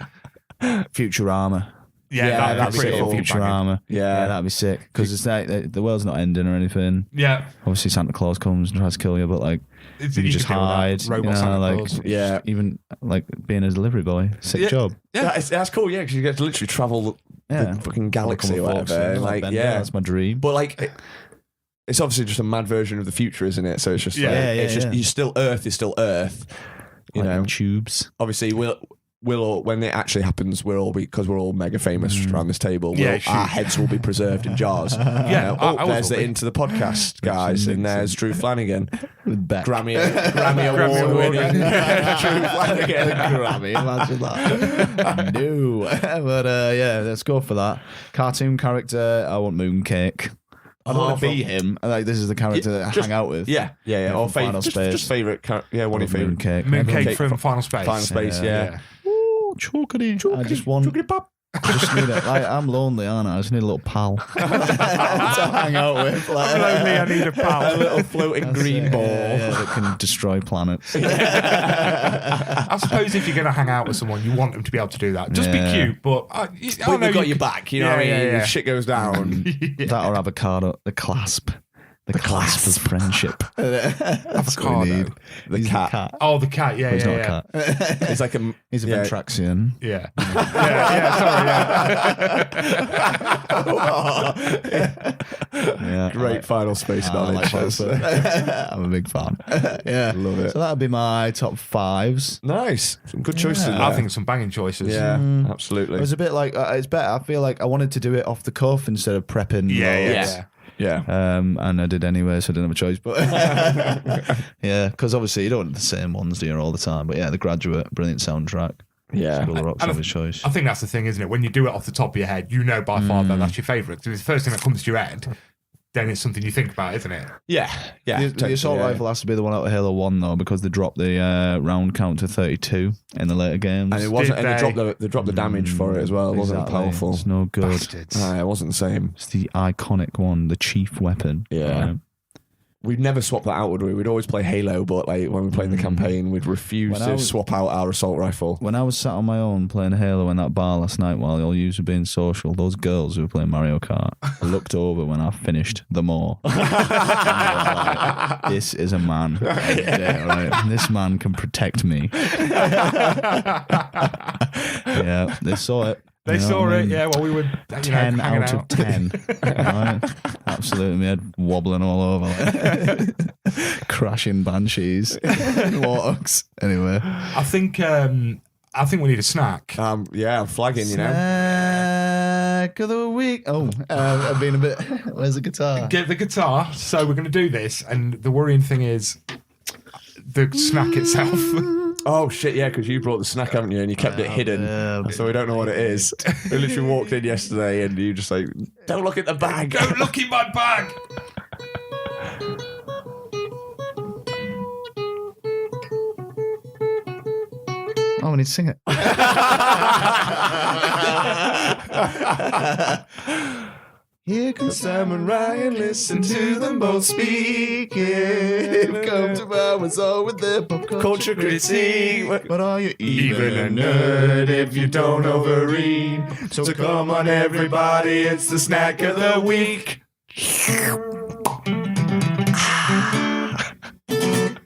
Futurama. Yeah, that'd be pretty cool. fucking banging. Futurama. Yeah. That'd be sick. Because it's like the world's not ending or anything. Yeah. Obviously, Santa Claus comes and tries to kill you, but like It's- you you just could deal with that. hide. You Robot know, Santa like Claus. Yeah. even like being a delivery boy, sick Yeah. job. Yeah. That's cool, yeah, because you get to literally travel Yeah. the fucking galaxy or Become a fox, whatever. and Like, bend yeah. it, that's my dream. But like, it's obviously just a mad version of the future, isn't it? So it's just Yeah. like, Yeah, it's just yeah. you still Earth is still Earth. You Like know, tubes. obviously we'll all, when it actually happens, we're all mega famous around this table. Yeah, Our heads will be preserved in jars. Yeah, ours There's will the be. Into the Podcast guys, and there's Drew Flanagan, With Beck. Grammy award Award winning winning. Drew Flanagan. Grammy, imagine that. No. But yeah, let's go for that. Cartoon character, I want Mooncake. I don't want to be him. Like, this is the character that I just- hang out with. Yeah. Or from Final Space. just favorite. Yeah, one of your favorite. Mooncake. Mooncake Mooncake from Final Space. Final Space, yeah. Ooh, chocolate. I just want. I just need it. Like, I'm lonely, aren't I? I just need a little pal to hang out with. Like, I'm lonely, I need a pal. A little floating green it. ball. Yeah, that can destroy planets. I suppose if you're going to hang out with someone, you want them to be able to do that. Just be Yeah. cute, but But we've got your back, you know what I mean? If shit goes down. That or avocado, the clasp. The clasp of friendship. Avocado. The He's cat. Oh, the cat. Yeah, He's yeah, not yeah. a cat. It's like a. He's a yeah. Ventraxian. Yeah. Yeah. Great Final Space I knowledge. like both. I'm a big fan. Yeah. Love it. So that'd be my top fives. Nice. Some good choices. Yeah. there. I think some banging choices. Yeah, It absolutely. was a bit like, it's better. I feel like I wanted to do it off the cuff instead of prepping. Yeah, yeah, loads. yeah. Yeah. And I did anyway, so I didn't have a choice. But yeah, because obviously you don't want the same ones, do you, all the time. But yeah, The Graduate, brilliant soundtrack. Yeah. School of Rock's And obvious choice. I think that's the thing, isn't it? When you do it off the top of your head, you know by far that that's your favourite. So it's the first thing that comes to your head, then it's something you think about, isn't it? Yeah. Yeah. The assault rifle has to be the one out of Halo 1 though, because they dropped the round count to 32 in the later games. And it wasn't. Did And they? they dropped the damage for it as well. It wasn't Exactly. powerful. It's no good. Bastards. It wasn't the same. It's the iconic one, the chief weapon. Yeah. Right? We'd never swap that out, would we? We'd always play Halo, but like when we played the campaign, we'd refuse When I to was- swap out our assault rifle. When I was sat on my own playing Halo in that bar last night while all you were being social, those girls who were playing Mario Kart looked over when I finished them all. And they were like, this is a man. Yeah, right. This man can protect me. Yeah, they saw it. They You know saw what I it, mean? yeah, while we were 10 hanging out of 10. Right? Absolutely, my head wobbling all over. Like, crashing banshees. Warthogs. Anyway. I think we need a snack. Yeah, I'm flagging, you know. Snack of the week. Oh, I've been a bit. Where's the guitar? Get the guitar. So we're going to do this, and the worrying thing is the snack itself. Oh shit, yeah, because you brought the snack, haven't you? And you kept it hidden, so we don't know what it is. We literally walked in yesterday, and you just like, don't look at the bag. Don't look in my bag. Oh, we need to sing it. Here comes Sam and Ryan, listen to them both speak. Come to our soul with their pop Culture critique. But are you Even a nerd if you don't overeat. So come on, everybody, it's the snack of the week.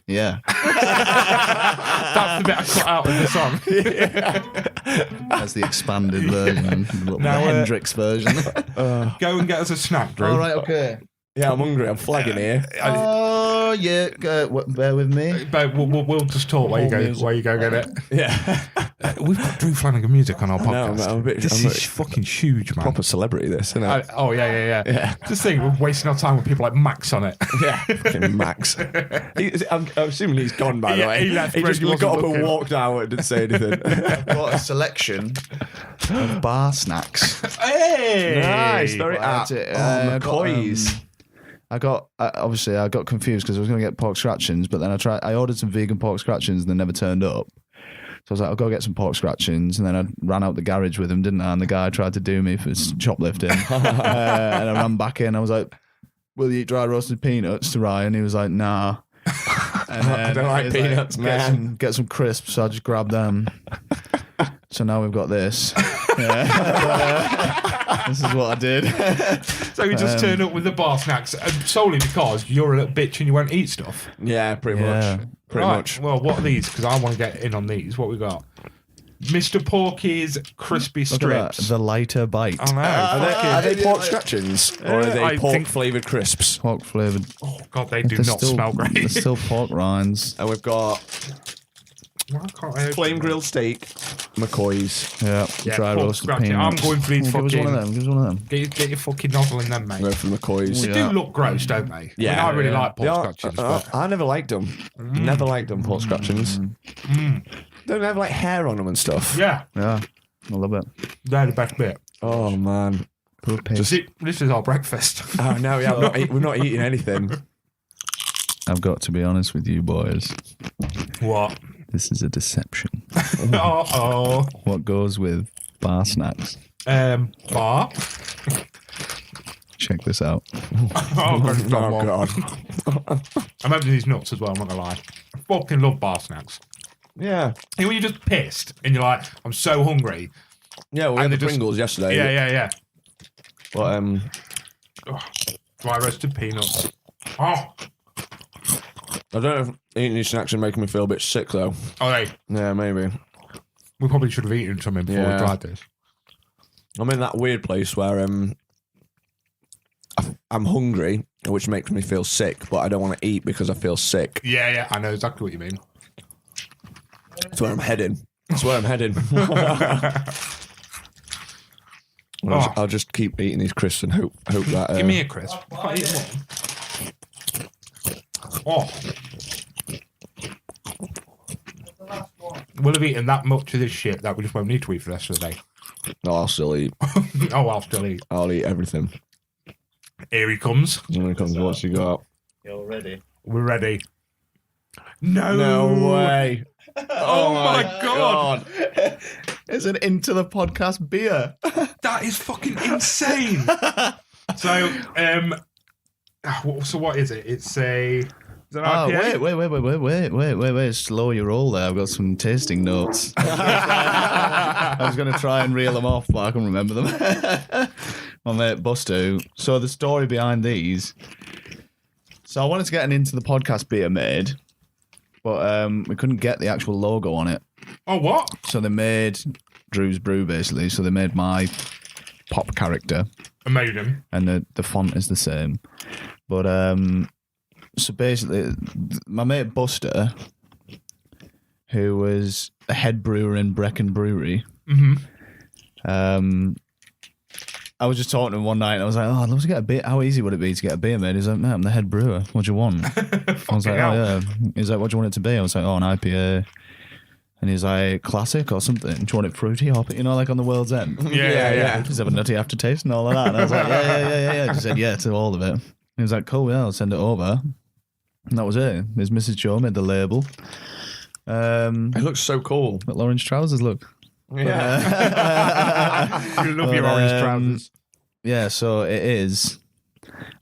Yeah. That's the bit I cut out of the song. That's the expanded version. The Now, Hendrix version. Go and get us a snack, Drew. All right, okay. Yeah, I'm hungry. I'm flagging here. Oh, yeah. Bear with me. But we'll just talk while you go. music. While you go get it. Yeah. We've got Drew Flanagan music on our No, podcast. I'm a bit. This I'm is fucking huge, man. proper celebrity, this, isn't it? Yeah. Just think, we're wasting our time with people like Max on it. Yeah, fucking Max. I'm assuming he's gone, by the Yeah, way. he left, He just Reggie got up wasn't and looking. walked out and didn't say anything. Got a selection of bar snacks. Hey, Nice, very Right, apt. I got, McCoy's. I got obviously I got confused because I was going to get pork scratchings, but then I ordered some vegan pork scratchings and they never turned up. So I was like, I'll go get some pork scratchings, and then I ran out the garage with him, didn't I? And the guy tried to do me for shoplifting, and I ran back in. I was like, "Will you eat dry roasted peanuts?" to Ryan. He was like, "Nah." And I don't like he was peanuts, man. Get some crisps. So I just grabbed them. So now we've got this. This is what I did. So you just turn up with the bar snacks solely because you're a little bitch and you won't eat stuff. Yeah, pretty much. Pretty much. Well, what are these? Because I want to get in on these. What we got? Mr. Porky's crispy Look at strips. that, the lighter bite. I know. Are they pork scratchings or are they I think- pork-flavoured crisps? Pork flavoured. Oh God, they do They're not still- smell great. They're still pork rinds. And we've got Why can't I open flame them? grilled steak, McCoy's. Yeah, Yeah, dry pork roasted scratching. peanuts. I'm going for these Give us one fucking- of them. Give us one of them. Get your fucking nozzle in them, mate. Go for the McCoy's. They do look gross, don't they? Yeah. I really Yeah. like pork scratchings. But I never liked them. Never liked them, pork scratchings. Don't have like hair on them and stuff. yeah, Yeah, I love it. they're the best bit. Oh, man. Poor pig. See, this is our breakfast. Oh, no, yeah, we're not eating anything. I've got to be honest with you boys. What? This is a deception. Uh-oh. What goes with bar snacks? Bar. Check this out. Oh, God, it's not Oh, one. God. I'm having these nuts as well, I'm not gonna lie. I fucking love bar snacks. Yeah. You know when you're just pissed and you're like, I'm so hungry. Yeah, we And had they the just- Pringles yesterday. Yeah. But, Dry roasted peanuts. Oh, I don't know if eating these snacks are making me feel a bit sick, though. okay. Yeah, maybe. We probably should have eaten something before Yeah. we tried this. I'm in that weird place where I'm hungry, which makes me feel sick, but I don't want to eat because I feel sick. Yeah, I know exactly what you mean. That's where I'm heading. That's where I'm heading. I'll just keep eating these crisps and hope that. Give me a crisp. I can't eat one. Oh. We'll have eaten that much of this shit that we just won't need to eat for the rest of the day. No, I'll still eat. Oh, I'll still eat. I'll eat everything. Here he comes. When it comes to what you got. You're ready. We're ready. No. No way. Oh my God. It's an Into the Podcast beer. That is fucking insane. So what is it? It's an Oh, IPA. wait. Slow your roll there. I've got some tasting notes. I was going to try and reel them off, but I can remember them. My mate Buster. So the story behind these. So I wanted to get an Into the Podcast beer made, but we couldn't get the actual logo on it. Oh, what? So they made Drew's Brew, basically. So they made my pop character, Amazing. and the font is the same. But so basically, my mate Buster, who was a head brewer in Brecon Brewery, I was just talking to him one night and I was like, oh, I'd love to get a beer. How easy would it be to get a beer made? He's like, no, I'm the head brewer. What do you want? I was like, hell. oh, yeah. He's like, what do you want it to be? I was like, oh, an IPA. And he's like, classic or something. Do you want it fruity? Hop it, you know, like on the World's End? Yeah. Just have a nutty aftertaste and all of that. And I was like, yeah. He said, yeah, to all of it. He was like, cool, yeah, I'll send it over. And that was it. His Mrs. Joe made the label. It looks so cool. Got orange trousers, look. Yeah. You love your orange trousers. Yeah, so it is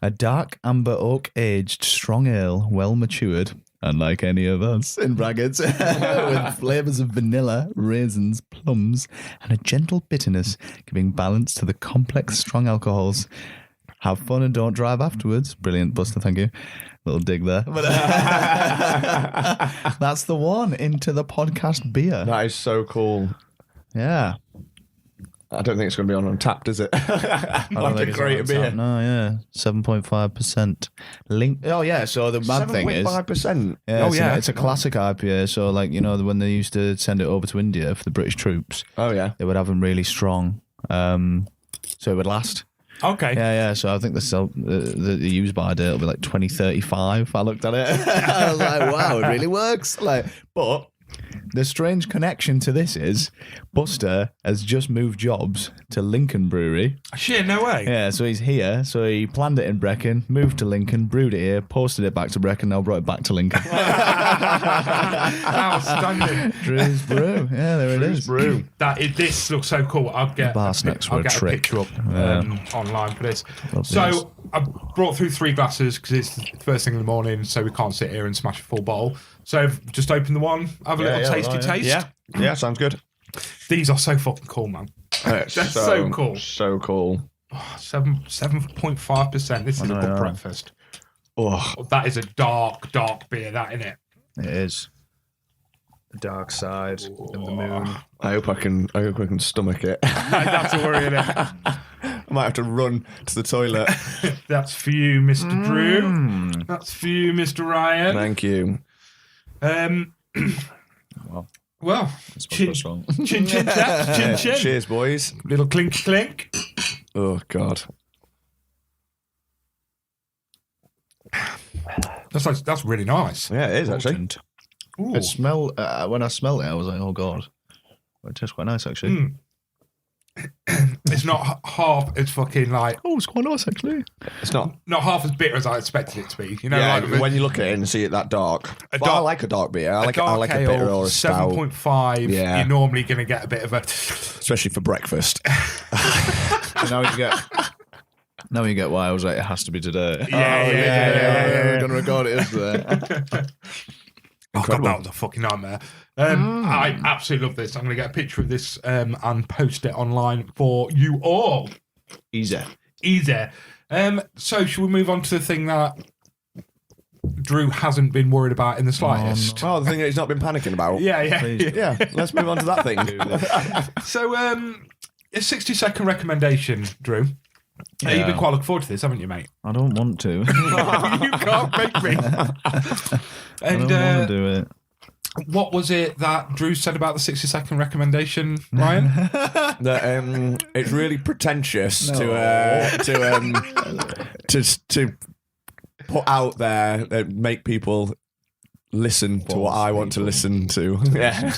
a dark amber oak aged strong ale, well matured, unlike any of us, in brackets, with flavours of vanilla, raisins, plums, and a gentle bitterness, giving balance to the complex strong alcohols. Have fun and don't drive afterwards. Brilliant, Buster, thank you. Little dig there. But that's the one, Into the Podcast beer. That is so cool. Yeah. I don't think it's going to be on Untapped, is it? I don't Like think a it's great on beer. tap. No, yeah. 7.5%. Link. Oh, yeah. So the mad thing is. 7.5%. Yeah, Oh, yeah. It's a classic IPA. So, like, you know, when they used to send it over to India for the British troops, Oh, yeah. they would have them really strong. So it would last. Okay. Yeah. So I think the use by date will be like 2035. I looked at it. I was like, wow, it really works. But the strange connection to this is Buster has just moved jobs to Lincoln Brewery. Shit, no way. Yeah, so he's here. So he planned it in Brecon, moved to Lincoln, brewed it here, posted it back to Brecon, now brought it back to Lincoln. Outstanding. Drew's Brew. Yeah, there it is. Brew. This looks so cool. I'll get Bar snacks I'll were a get trick. picture up online for this. Love so these. I brought through 3 glasses because it's the first thing in the morning, so we can't sit here and smash a full bottle. So just open the one, have a little tasty taste. Yeah, sounds good. These are so fucking cool, man. They're so cool. So cool. 7.5%. This is a good breakfast. Oh, That is a dark, dark beer, that, isn't it? It is. The dark side of the moon. I hope I can stomach it. That's a worry, isn't it? I might have to run to the toilet. That's for you, Mr. Drew. That's for you, Mr. Ryan. Thank you. Well, chin, wrong. chin, chin, chaps, chin, chin. Cheers, boys. Little clink, clink. Oh, God. That's really nice. Yeah, it is, actually. Potent. Ooh. It smelled, when I smelled it, I was like, oh, God. It tastes quite nice, actually. It's not half as fucking like. Oh, it's quite nice, actually. It's not. Not half as bitter as I expected it to be. You know, Yeah, like when you look at it and see it that dark. A Well, I dark- like a dark beer. I like dark a ale, bitter or a stout, 7.5. Yeah. You're normally going to get a bit of a. especially for breakfast. So now you get why I was like, it has to be today. Yeah. We're going to record it yesterday. Oh God, that was a fucking nightmare. I absolutely love this. I'm going to get a picture of this and post it online for you all. Easy. So should we move on to the thing that Drew hasn't been worried about in the slightest? Oh, the thing that he's not been panicking about. Yeah. Yeah, let's move on to that thing. So a 60-second recommendation, Drew. Yeah. You've been quite looking forward to this, haven't you, mate? I don't want to. You can't make me. I And don't want to do it. what was it that Drew said about the 60-second recommendation, Ryan? That it's really pretentious to put out there that make people listen to what I want to listen to. Yeah.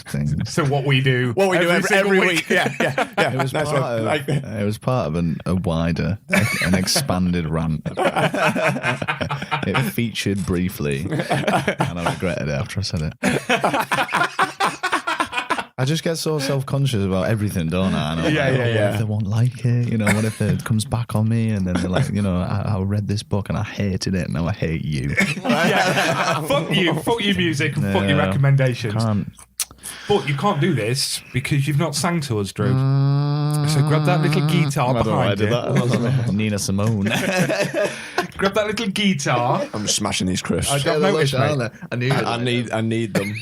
So what we do. What we do every single week. Yeah. It was, That's part what- of, like- it was part of a wider, an expanded rant. It featured briefly, and I regretted it after I said it. I just get so self-conscious about everything, don't I? And I'm Yeah, like, yeah, What yeah. if they won't like it? You know, what if it comes back on me and then they're like, I read this book and I hated it, and now I hate you. Yeah. Fuck your music and fuck your Yeah. recommendations. Can't. But you can't do this because you've not sang to us, Drew. So grab that little guitar behind you. Nina Simone. Grab that little guitar. I'm smashing these crisps. I don't notice, mate. I need them.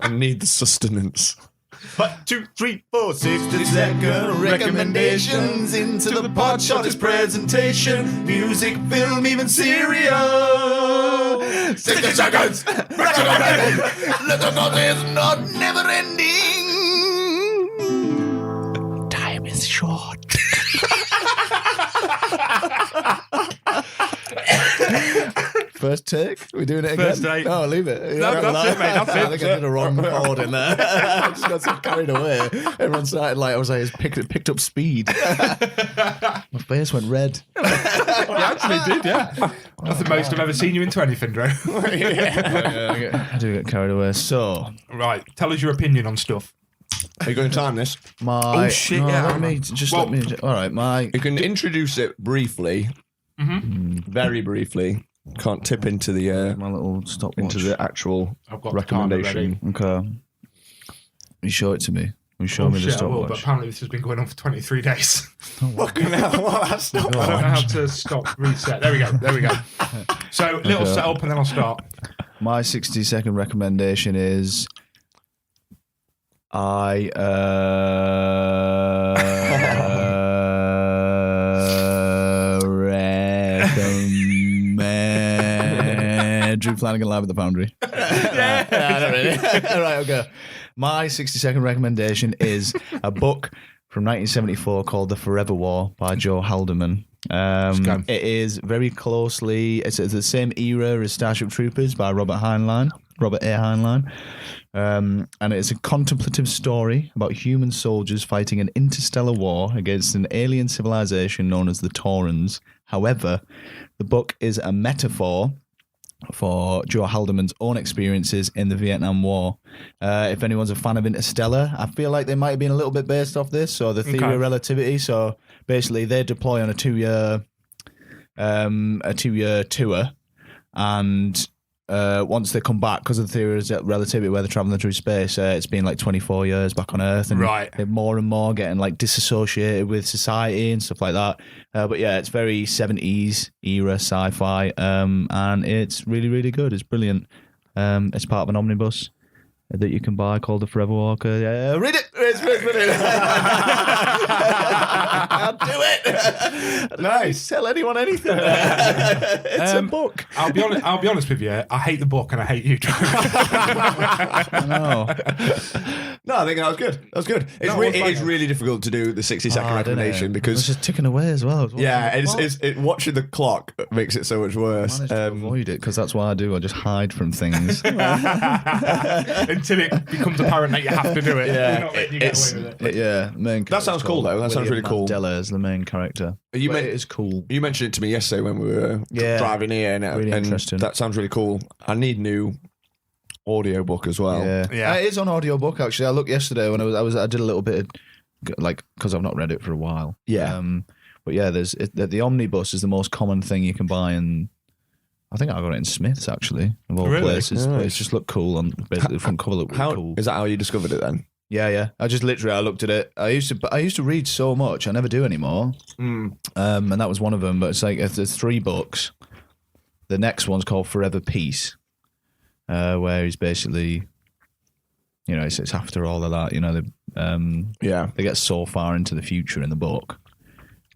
I need the sustenance. 1, 2, 3, 4, 60-second recommendations into the pod shortest presentation, music, film, even cereal. 60 seconds. Little not is not never ending. Time is short. First take? We're doing it again? First take. No, leave it. No, that's it, mate. That's I it. think I did a wrong chord in there. I just got so carried away. Everyone started I was like, it's picked up speed. My face went red. You actually did, yeah. That's the most I've ever seen you into anything, Drew. I do get carried away. So, Right, tell us your opinion on stuff. Are you going to time this? my. Oh, shit, yeah. Let me. All right, my. You can introduce it briefly. Very briefly. Can't tip into the My little stopwatch. into the actual I've got the timer recommendation. Okay. You show it to me. You show me the Shit, I will, but stopwatch. apparently this has been going on for 23 days. Fucking hell, what that's not. I don't know how to stop, reset. There we go. So, little Okay. setup and then I'll start. My 60-second recommendation is I recommend Drew Flanagan Live at the Foundry. All right, okay. My 60-second recommendation is a book from 1974 called The Forever War by Joe Haldeman. It is very closely, it's the same era as Starship Troopers by Robert A. Heinlein. And it's a contemplative story about human soldiers fighting an interstellar war against an alien civilization known as the Taurans. However, the book is a metaphor for Joe Haldeman's own experiences in the Vietnam War. If anyone's a fan of Interstellar, I feel like they might have been a little bit based off this, or the theory of relativity. So basically, they deploy on a two-year tour, and once they come back, because of the theory of relativity where they're traveling through space, it's been like 24 years back on Earth, and they're more and more getting like disassociated with society and stuff like that. But yeah, it's very 70s era sci-fi, and it's really, really good. It's brilliant. It's part of an omnibus that you can buy called The Forever Walker. Yeah, read it. It's brilliant. I'll do it. Nice. Tell anyone anything. It's a book. I'll be honest with you. I hate the book and I hate you. I know. No, I think that was good. That was good. It's really difficult to do the 60-second recommendation because it's just ticking away as well. Yeah, it's watching the clock makes it so much worse. I managed to avoid it because that's what I do. I just hide from things. Until it becomes apparent that you have to do it. Yeah, you get away with it. That sounds cool though. That sounds really cool. Mandela is the main character. It is cool. You mentioned it to me yesterday when we were driving here, and interesting. That sounds really cool. I need new audiobook as well. Yeah. It is on audiobook actually. I looked yesterday when I did a little bit of, like, because I've not read it for a while. Yeah. But yeah, the omnibus is the most common thing you can buy in. I think I got it in Smith's actually, of all places. Nice. But it just looked cool on basically the front cover looked really cool. Is that how you discovered it then? Yeah. I looked at it. I used to read so much. I never do anymore. And that was one of them. But it's like there's 3 books. The next one's called Forever Peace, where he's basically, it's after all of that. They get so far into the future in the book.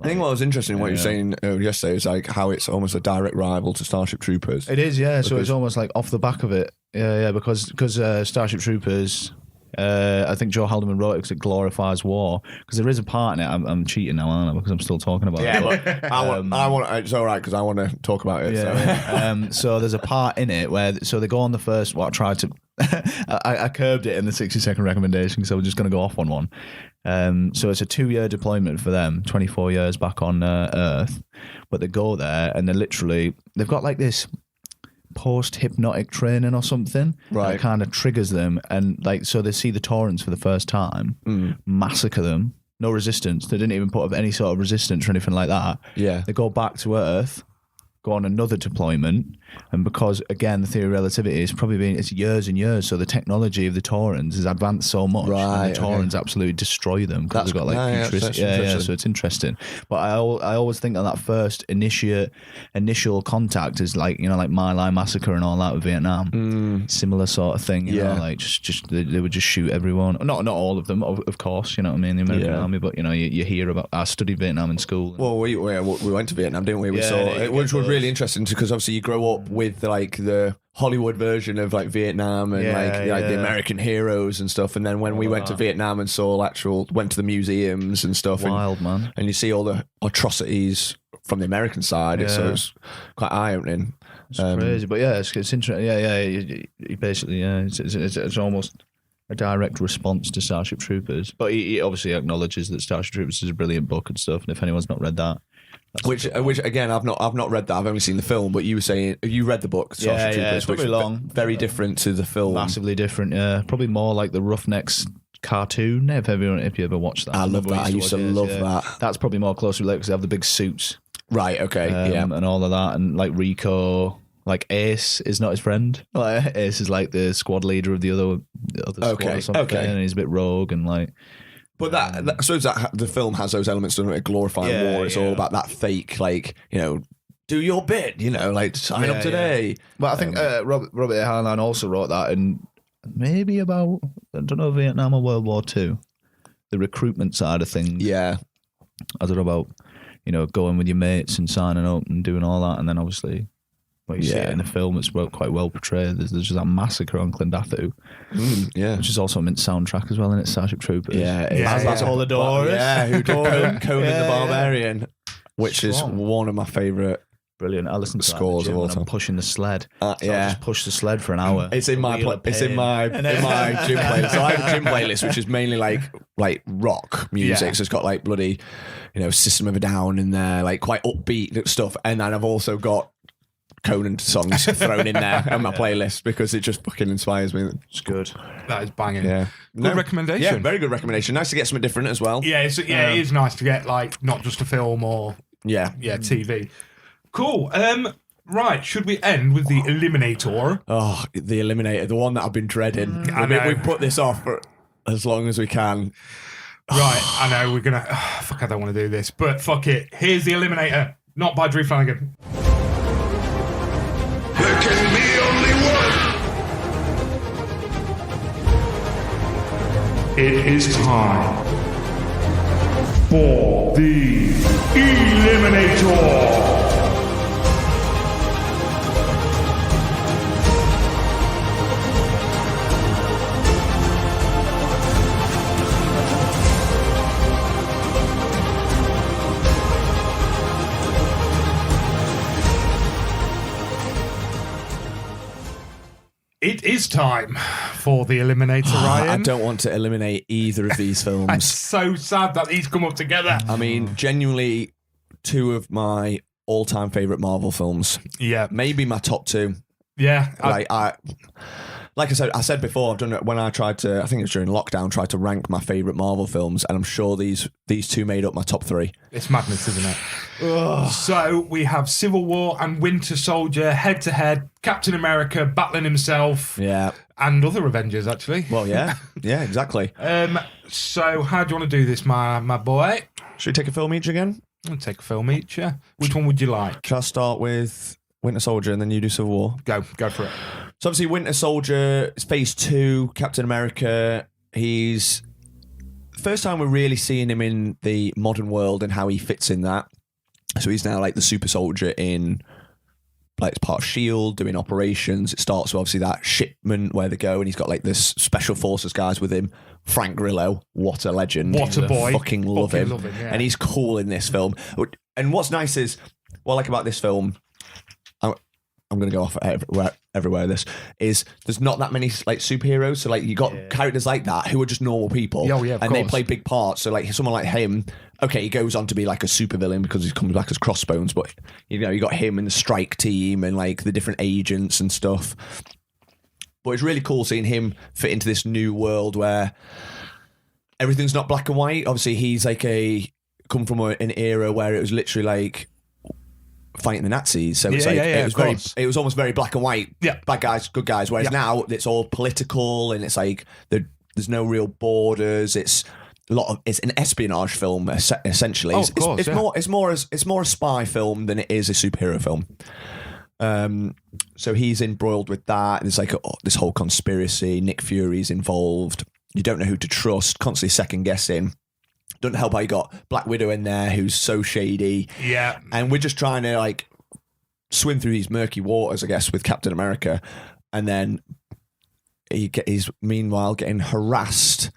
I think what was interesting in what you were saying yesterday is like how it's almost a direct rival to Starship Troopers. It is, yeah. So it's almost like off the back of it. Yeah, because Starship Troopers, I think Joe Haldeman wrote it because it glorifies war. Because there is a part in it. I'm cheating now, aren't I? Because I'm still talking about it. Yeah, but I want. It's all right because I want to talk about it. Yeah. So there's a part in it where they go on the first. Well, I tried to. I curbed it in the 60-second recommendation because I was just going to go off on one. So it's a 2-year deployment for them, 24 years back on Earth. But they go there and they've got like this post-hypnotic training or something that kind of triggers them, and like so they see the Taurans for the first time, massacre them, no resistance. They didn't even put up any sort of resistance or anything like that. Yeah, they go back to Earth, go on another deployment, and because again the theory of relativity is probably it's years and years, so the technology of the Taurans has advanced so much, and the Taurans absolutely destroy them because they've got like futuristic. So it's interesting. But I always think that first initial contact is like like My Lai massacre and all that with Vietnam, similar sort of thing. You know, like just they would just shoot everyone. Not all of them, of course. You know what I mean? The American army, but you hear about. I studied Vietnam in school. Well, we went to Vietnam, didn't we? We saw it, which was really interesting because obviously you grow up with like the Hollywood version of like Vietnam and the American heroes and stuff, and then when we went to Vietnam and went to the museums and stuff, wild man, and you see all the atrocities from the American side, so it's quite eye-opening. It's crazy, but it's interesting. He basically it's almost a direct response to Starship Troopers, but he obviously acknowledges that Starship Troopers is a brilliant book and stuff, and if anyone's not read that. Which again, I've not read that. I've only seen the film. But you were saying you read the book, Starship Troopers, it's probably long, very different to the film, massively different. Yeah, probably more like the Roughnecks cartoon. If you ever watched that, I love that. I used to love that. That's probably more closely related because they have the big suits, right? Okay, and all of that, and like Rico. Like Ace is not his friend. Like Ace is like the squad leader of the other squad or something, and he's a bit rogue and like. But that so that the film has those elements of it, glorifying war. It's all about that fake, like, do your bit, like sign up today. Yeah. Well, I think Robert A. Heinlein also wrote that, and maybe about Vietnam or World War II, the recruitment side of things. Yeah, I don't know about going with your mates and signing up and doing all that, and then obviously. You see it in the film, it's quite well portrayed. There's just that massacre on Clondathu, which is also a mint soundtrack as well, and it's Starship Troopers. That's all the doors. Who did Conan the Barbarian, which is one of my favourite. Brilliant. I listen to scores of all time. Pushing the sled. I just push the sled for an hour. It's in my gym playlist. So I have a gym playlist which is mainly like rock music. So it's got like bloody, System of a Down in there, like quite upbeat stuff, and then I've also got Conan songs thrown in there on my playlist because it just fucking inspires me. It's good. That is banging. Yeah. Good recommendation. Yeah, very good recommendation. Nice to get something different as well. Yeah, it is nice to get like not just a film or TV. Cool. Right, should we end with the Eliminator? Oh, the Eliminator, the one that I've been dreading. I know. We put this off for as long as we can. Right, I know, we're gonna... fuck, I don't want to do this, but fuck it. Here's the Eliminator, not by Drew Flanagan. There can be only one. It is time for the Eliminator. It is time for the Eliminator, Ryan. I don't want to eliminate either of these I'm films. so sad that these come up together. I mean, genuinely, two of my all-time favorite Marvel films. Yeah. Maybe my top two. Yeah. Like I said before, I've done it when I tried to. I think it was during lockdown. Tried to rank my favorite Marvel films, and I'm sure these two made up my top three. It's madness, isn't it? So we have Civil War and Winter Soldier head to head. Captain America battling himself. Yeah. And other Avengers, actually. Well, yeah, yeah, exactly. So how do you want to do this, my boy? Should we take a film each again? I'll take a film each. Yeah. Which one would you like? Shall I start with Winter Soldier and then you do Civil War? Go for it. So obviously Winter Soldier is phase 2, Captain America. He's the first time we're really seeing him in the modern world and how he fits in that. So he's now like the super soldier in, like, it's part of S.H.I.E.L.D. doing operations. It starts with obviously that shipment where they go and he's got like this special forces guys with him. Frank Grillo, what a legend. What a boy. Fucking love him. Yeah. And he's cool in this film. And what's nice is, what I like about this film, I'm going to go off everywhere this is, there's not that many like superheroes, so like you got characters like that who are just normal people. Oh, yeah, of and they course. play big parts. So like someone like him, okay, he goes on to be like a supervillain because he comes back as Crossbones, but you know, you got him and the strike team and like the different agents and stuff. But it's really cool seeing him fit into this new world where everything's not black and white. Obviously he's like come from an era where it was literally like fighting the Nazis, so it's it was almost very black and white. Yeah, bad guys, good guys. Whereas now it's all political, and it's like there's no real borders. It's an espionage film essentially. Oh, of course, it's more a spy film than it is a superhero film. So he's embroiled with that. There's like this whole conspiracy. Nick Fury's involved. You don't know who to trust. Constantly second guessing. Doesn't help how you got Black Widow in there, who's so shady. Yeah. And we're just trying to like swim through these murky waters, I guess, with Captain America. And then he's meanwhile getting harassed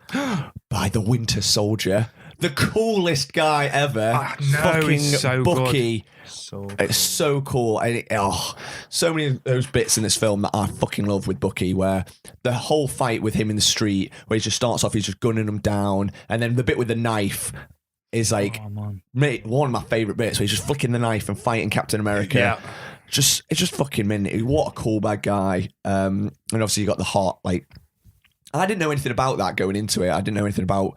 by the Winter Soldier, the coolest guy ever. Fucking so Bucky. Good. It's so cool. And so many of those bits in this film that I fucking love with Bucky, where the whole fight with him in the street, where he just starts off, he's just gunning them down, and then the bit with the knife is like one of my favourite bits, where he's just flicking the knife and fighting Captain America. Yeah. It's just fucking mint. What a cool bad guy. And obviously you got the heart, like, I didn't know anything about that going into it. I didn't know anything about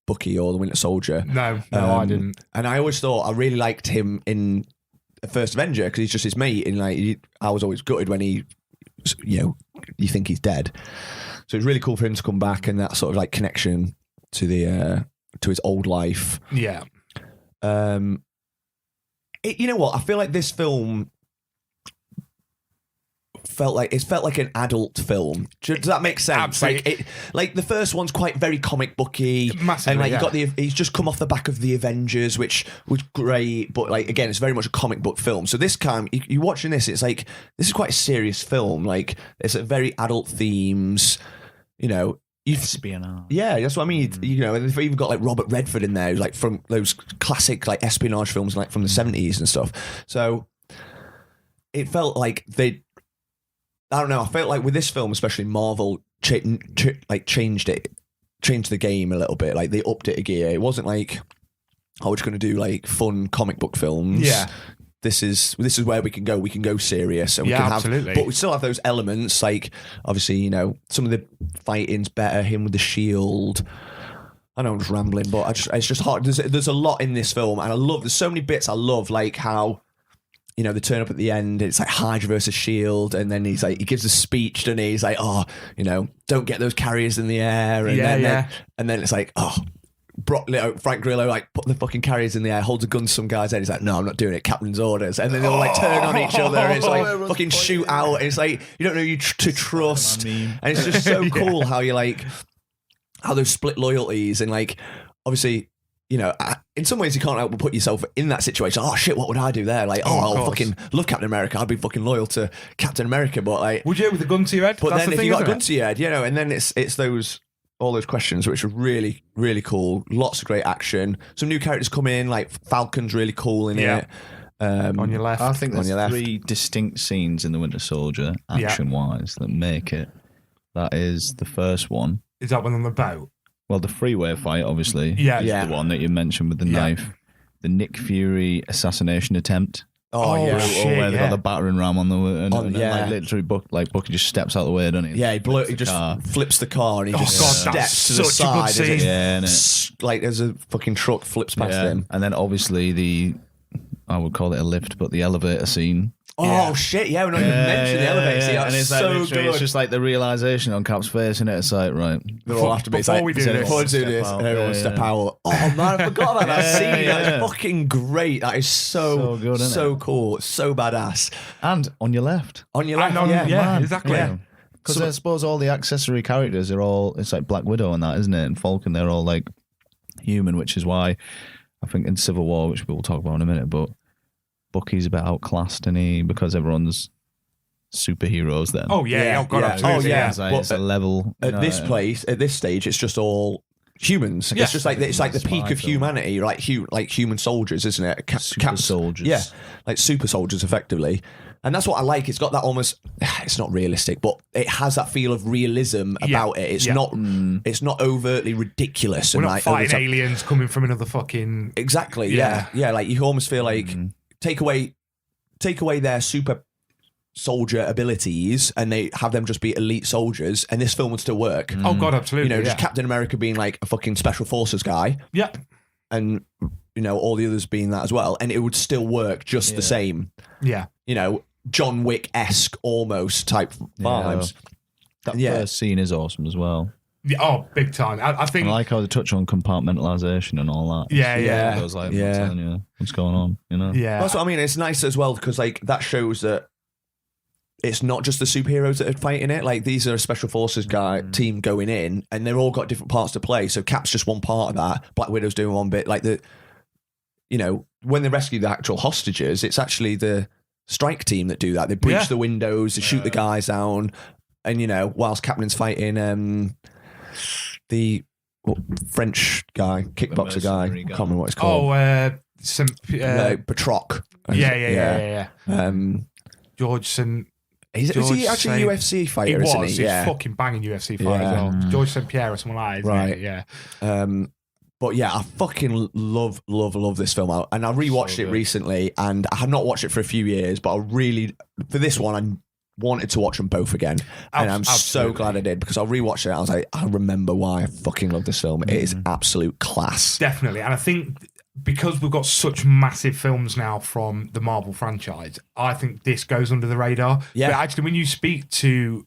Bucky or the Winter Soldier. No, I didn't. And I always thought I really liked him in the first Avenger because he's just his mate. And like, I was always gutted when you think he's dead. So it's really cool for him to come back and that sort of like connection to the to his old life. Yeah. You know what? I feel like this film felt like an adult film. Does that make sense? Absolutely. Like the first one's quite very comic booky, massively, and like yeah. he's just come off the back of the Avengers, which was great. But like again, it's very much a comic book film. So this time, you watching this, it's like this is quite a serious film. Like it's a very adult themes. You know. Espionage. Yeah, that's what I mean. You know, and they've even got like Robert Redford in there, who's like from those classic like espionage films, like from the 70s and stuff. So it felt like I don't know. I felt like with this film, especially Marvel, changed the game a little bit. Like they upped it a gear. It wasn't like, oh, we're just going to do like fun comic book films. Yeah. This is where we can go. We can go serious, and we Yeah, can absolutely. but we still have those elements. Like obviously, you know, some of the fighting's better. Him with the shield. I know I'm just rambling, but it's just hard. There's a lot in this film, and there's so many bits I love, like how you know, they turn up at the end. It's like Hydra versus Shield, and then he gives a speech, and he's like, "Oh, you know, don't get those carriers in the air." And then it's like, "Oh, Frank Grillo, like, put the fucking carriers in the air, holds a gun to some guy's head. He's like, no, I'm not doing it. Captain's orders." And then they all like turn on each other. And it's like fucking shoot out. And it's like you don't know who to trust. And it's just so cool how you like how those split loyalties and like obviously. You know, in some ways you can't help but put yourself in that situation. Oh shit, what would I do there? Like, I'll fucking love Captain America. I'd be fucking loyal to Captain America, but like, would you with a gun to your head? But That's then the if thing, you got a gun isn't to your head, you know, and then it's all those questions, which are really, really cool. Lots of great action. Some new characters come in, like Falcon's really cool in it. On your left. I think there's 3 distinct scenes in The Winter Soldier, action-wise, that make it. That is the first one. Is that one on the boat? Well, the freeway fight, obviously, is the one that you mentioned with the knife. The Nick Fury assassination attempt. Oh yeah, shit, where they got the battering ram on the and like literally Bucky just steps out of the way, doesn't he? Yeah, he just flips the car and he just steps to the such a good side. scene. Like there's a fucking truck flips past him. And then obviously I would call it a lift, but the elevator scene. Oh shit! Yeah, we're not even mentioning the elevator scene. That's and it's so like good. It's just like the realization on Cap's face, and it's like right. They're all after me. Before we do this, and everyone step out. Oh man, I forgot about that scene. That is fucking great. That is so good, isn't so it? cool. It's so badass. And on your left, On your left, exactly. Because I suppose all the accessory characters are all. It's like Black Widow and that, isn't it? And Falcon, they're all like human, which is why I think in Civil War, which we'll talk about in a minute, but. Bucky's a bit outclassed, and because everyone's superheroes then. Oh yeah, absolutely. It's a level at this stage, it's just all humans. Yeah. It's just like it's like the peak of humanity, like human soldiers, isn't it? Super soldiers. Yeah, like super soldiers, effectively. And that's what I like. It's got that almost. It's not realistic, but it has that feel of realism about it. It's not. It's not overtly ridiculous. We're and not like fighting aliens coming from another fucking. Exactly. Yeah. Like you almost feel like take away their super soldier abilities and they have them just be elite soldiers, and this film would still work. Oh god, absolutely. You know, just Captain America being like a fucking special forces guy. Yeah. And you know all the others being that as well, and it would still work just the same. Yeah. You know. John Wick-esque almost type vibes. That first scene is awesome as well. Yeah, big time. I think I like how they touch on compartmentalization and all that. Yeah. It was like, I'm telling you what's going on, you know? Yeah. That's what I mean. It's nice as well because like that shows that it's not just the superheroes that are fighting it. Like these are a special forces team going in, and they've all got different parts to play. So Cap's just one part of that. Black Widow's doing one bit. Like when they rescue the actual hostages, it's actually the strike team that do that. They breach the windows, they shoot the guys down, and whilst Captain's fighting the French guy, kickboxer guy, I can't remember what it's called. Patroc. Yeah. George St. Is he actually a UFC fighter? He was. Isn't he? He's Yeah. fucking banging UFC fighter as well. George St. Pierre or something like that. Right. Yeah. But yeah, I fucking love this film. And I rewatched it recently, and I had not watched it for a few years, but for this one, I wanted to watch them both again. And I'm so glad I did, because I rewatched it, I was like, I remember why I fucking love this film. It is absolute class. Definitely. And I think because we've got such massive films now from the Marvel franchise, I think this goes under the radar. Yeah. But actually, when you speak to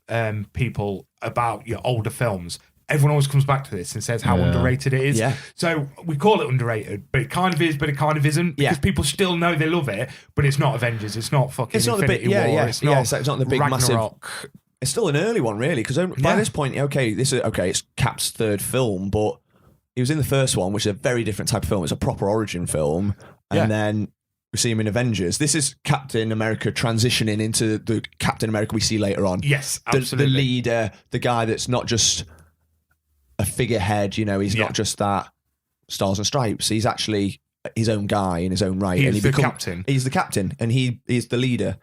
people about your older films, everyone always comes back to this and says how underrated it is. Yeah. So we call it underrated, but it kind of is, but it kind of isn't. Because people still know they love it, but it's not Avengers. It's not fucking Infinity War. It's not the big Ragnarok. massive. It's still an early one, really, because by this point, it's Cap's third film, but he was in the first one, which is a very different type of film. It's a proper origin film, and then we see him in Avengers. This is Captain America transitioning into the Captain America we see later on. Yes, absolutely. The leader, the guy that's not just a figurehead, he's not just that Stars and Stripes. He's actually his own guy in his own right. He's the captain. He's the captain, and he's the leader.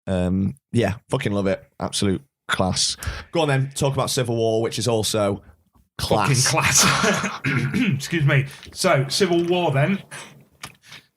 Fucking love it. Absolute class. Go on then, talk about Civil War, which is also class. Fucking class. Excuse me. So, Civil War then.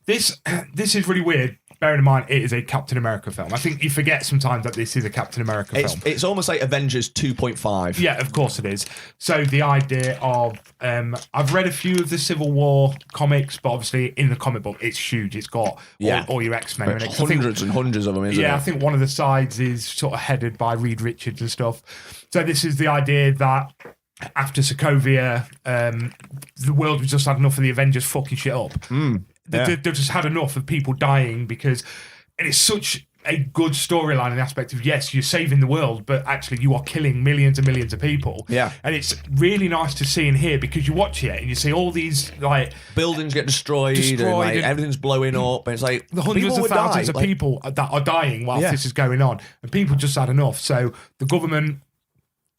This is really weird. bearing in mind it is a Captain America film. I think you forget sometimes that this is a Captain America film. It's almost like Avengers 2.5. Yeah, of course it is. So the idea of I've read a few of the Civil War comics, but obviously in the comic book it's huge. It's got all your X-Men in it. Hundreds and hundreds of them, isn't it? Yeah, I think one of the sides is sort of headed by Reed Richards and stuff. So this is the idea that after Sokovia, the world has just had enough of the Avengers fucking shit up. They've just had enough of people dying because and it's such a good storyline in the aspect of, yes, you're saving the world, but actually you are killing millions and millions of people. Yeah. And it's really nice to see and hear because you watch it and you see all these, like... buildings get destroyed and, like, everything's blowing up, and it's like... the hundreds of thousands of people that are dying whilst this is going on, and people just had enough. So the government...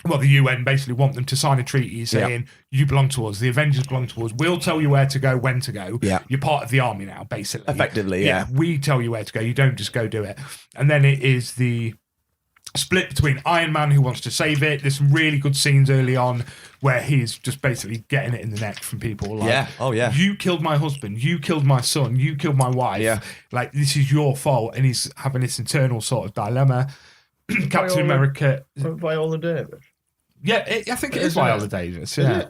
well, the UN basically want them to sign a treaty saying, you belong to us, the Avengers belong to us, we'll tell you where to go, when to go. Yeah. You're part of the army now, basically. Effectively, yeah. We tell you where to go, you don't just go do it. And then it is the split between Iron Man, who wants to save it. There's some really good scenes early on where he's just basically getting it in the neck from people. Like, you killed my husband, you killed my son, you killed my wife. Yeah. Like, this is your fault. And he's having this internal sort of dilemma. Captain America... Viola Davis? Yeah, I think it is Viola Davis. Yeah.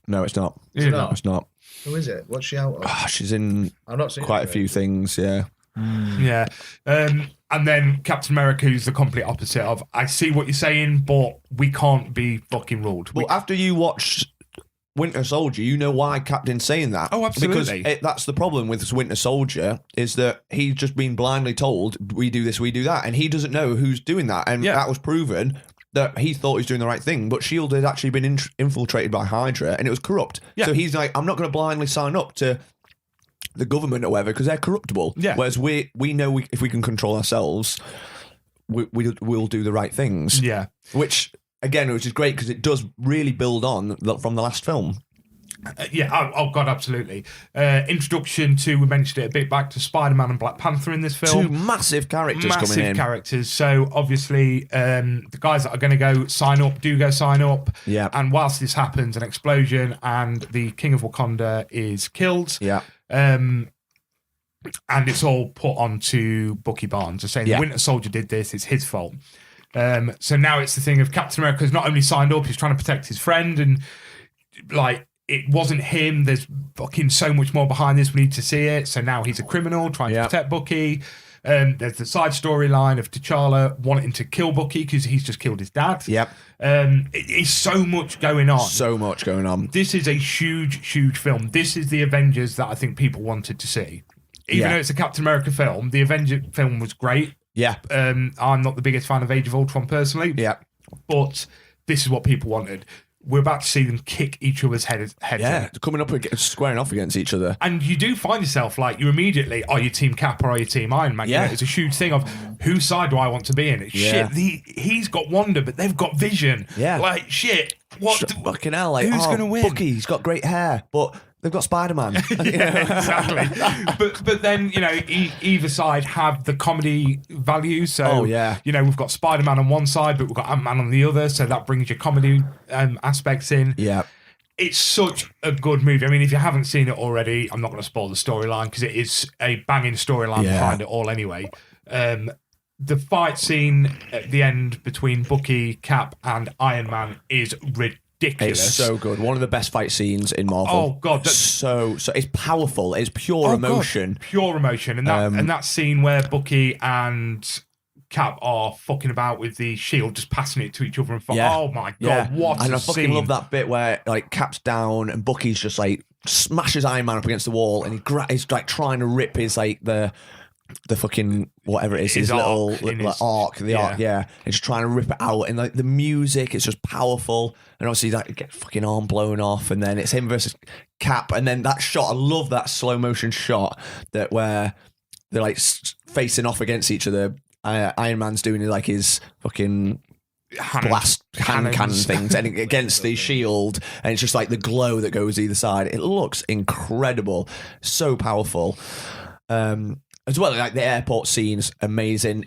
No, it's not. It's not. Who is it? What's she out of? She's in I've not seen quite a few things, yeah. Yeah. And then Captain America, who's the complete opposite of, I see what you're saying, but we can't be fucking ruled. Well, after you watch Winter Soldier, you know why Captain's saying that. Oh, absolutely. Because that's the problem with Winter Soldier, is that he's just been blindly told, we do this, we do that, and he doesn't know who's doing that. And that was proven that he thought he was doing the right thing, but S.H.I.E.L.D. had actually been infiltrated by Hydra, and it was corrupt. Yeah. So he's like, I'm not going to blindly sign up to the government or whatever, because they're corruptible. Yeah. Whereas we know if we can control ourselves, we'll do the right things. Yeah. Which is great, because it does really build on from the last film. Oh God, absolutely. Introduction to, we mentioned it a bit back, to Spider-Man and Black Panther in this film. Two massive characters coming in. Massive characters. So obviously, the guys that are going to go sign up. Yeah. And whilst this happens, an explosion and the King of Wakanda is killed. Yeah. And it's all put onto Bucky Barnes. They're saying the Winter Soldier did this, it's his fault. So now it's the thing of Captain America's not only signed up, he's trying to protect his friend, and like, it wasn't him. There's fucking so much more behind this. We need to see it. So now he's a criminal trying to protect Bucky. There's the side storyline of T'Challa wanting to kill Bucky because he's just killed his dad. Yep. It's so much going on. So much going on. This is a huge, huge film. This is the Avengers that I think people wanted to see. Even though it's a Captain America film, the Avenger film was great. Yeah. I'm not the biggest fan of Age of Ultron personally. Yeah. But this is what people wanted. We're about to see them kick each other's heads in. Coming up, squaring off against each other. And you do find yourself, like, you immediately, are you Team Cap or are you Team Iron Man? Yeah. You know, it's a huge thing of, whose side do I want to be in? Shit, he's got Wanda, but they've got Vision. Yeah. Like, shit. Fucking hell, like, who's going to win? Bucky's got great hair, but they've got Spider-Man. Exactly. but then, you know, either side have the comedy value. So, you know, we've got Spider-Man on one side, but we've got Ant-Man on the other. So that brings your comedy aspects in. Yeah. It's such a good movie. I mean, if you haven't seen it already, I'm not going to spoil the storyline because it is a banging storyline behind it all anyway. The fight scene at the end between Bucky, Cap, and Iron Man is ridiculous. It's so good. One of the best fight scenes in Marvel. Oh God, so it's powerful. It's pure emotion. God, pure emotion, and that scene where Bucky and Cap are fucking about with the shield, just passing it to each other and oh my God, what and a I fucking scene. love that bit where like Cap's down and Bucky's just like smashes Iron Man up against the wall, and he's like trying to rip his like the fucking whatever it is, his little arc, and just trying to rip it out, and like the music, it's just powerful, and obviously that get fucking arm blown off, and then it's him versus Cap, and then that shot, I love that slow motion shot that where they're like facing off against each other. Iron Man's doing like his fucking blast hand cannon things and against the shield, and it's just like the glow that goes either side. It looks incredible, so powerful. As well, like the airport scene's amazing.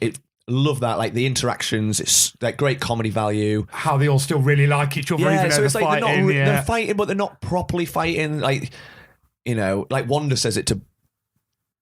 Love that, like the interactions. It's like great comedy value. How they all still really like each other, even though they're fighting. They're fighting, but they're not properly fighting. Like, you know, like Wanda says it to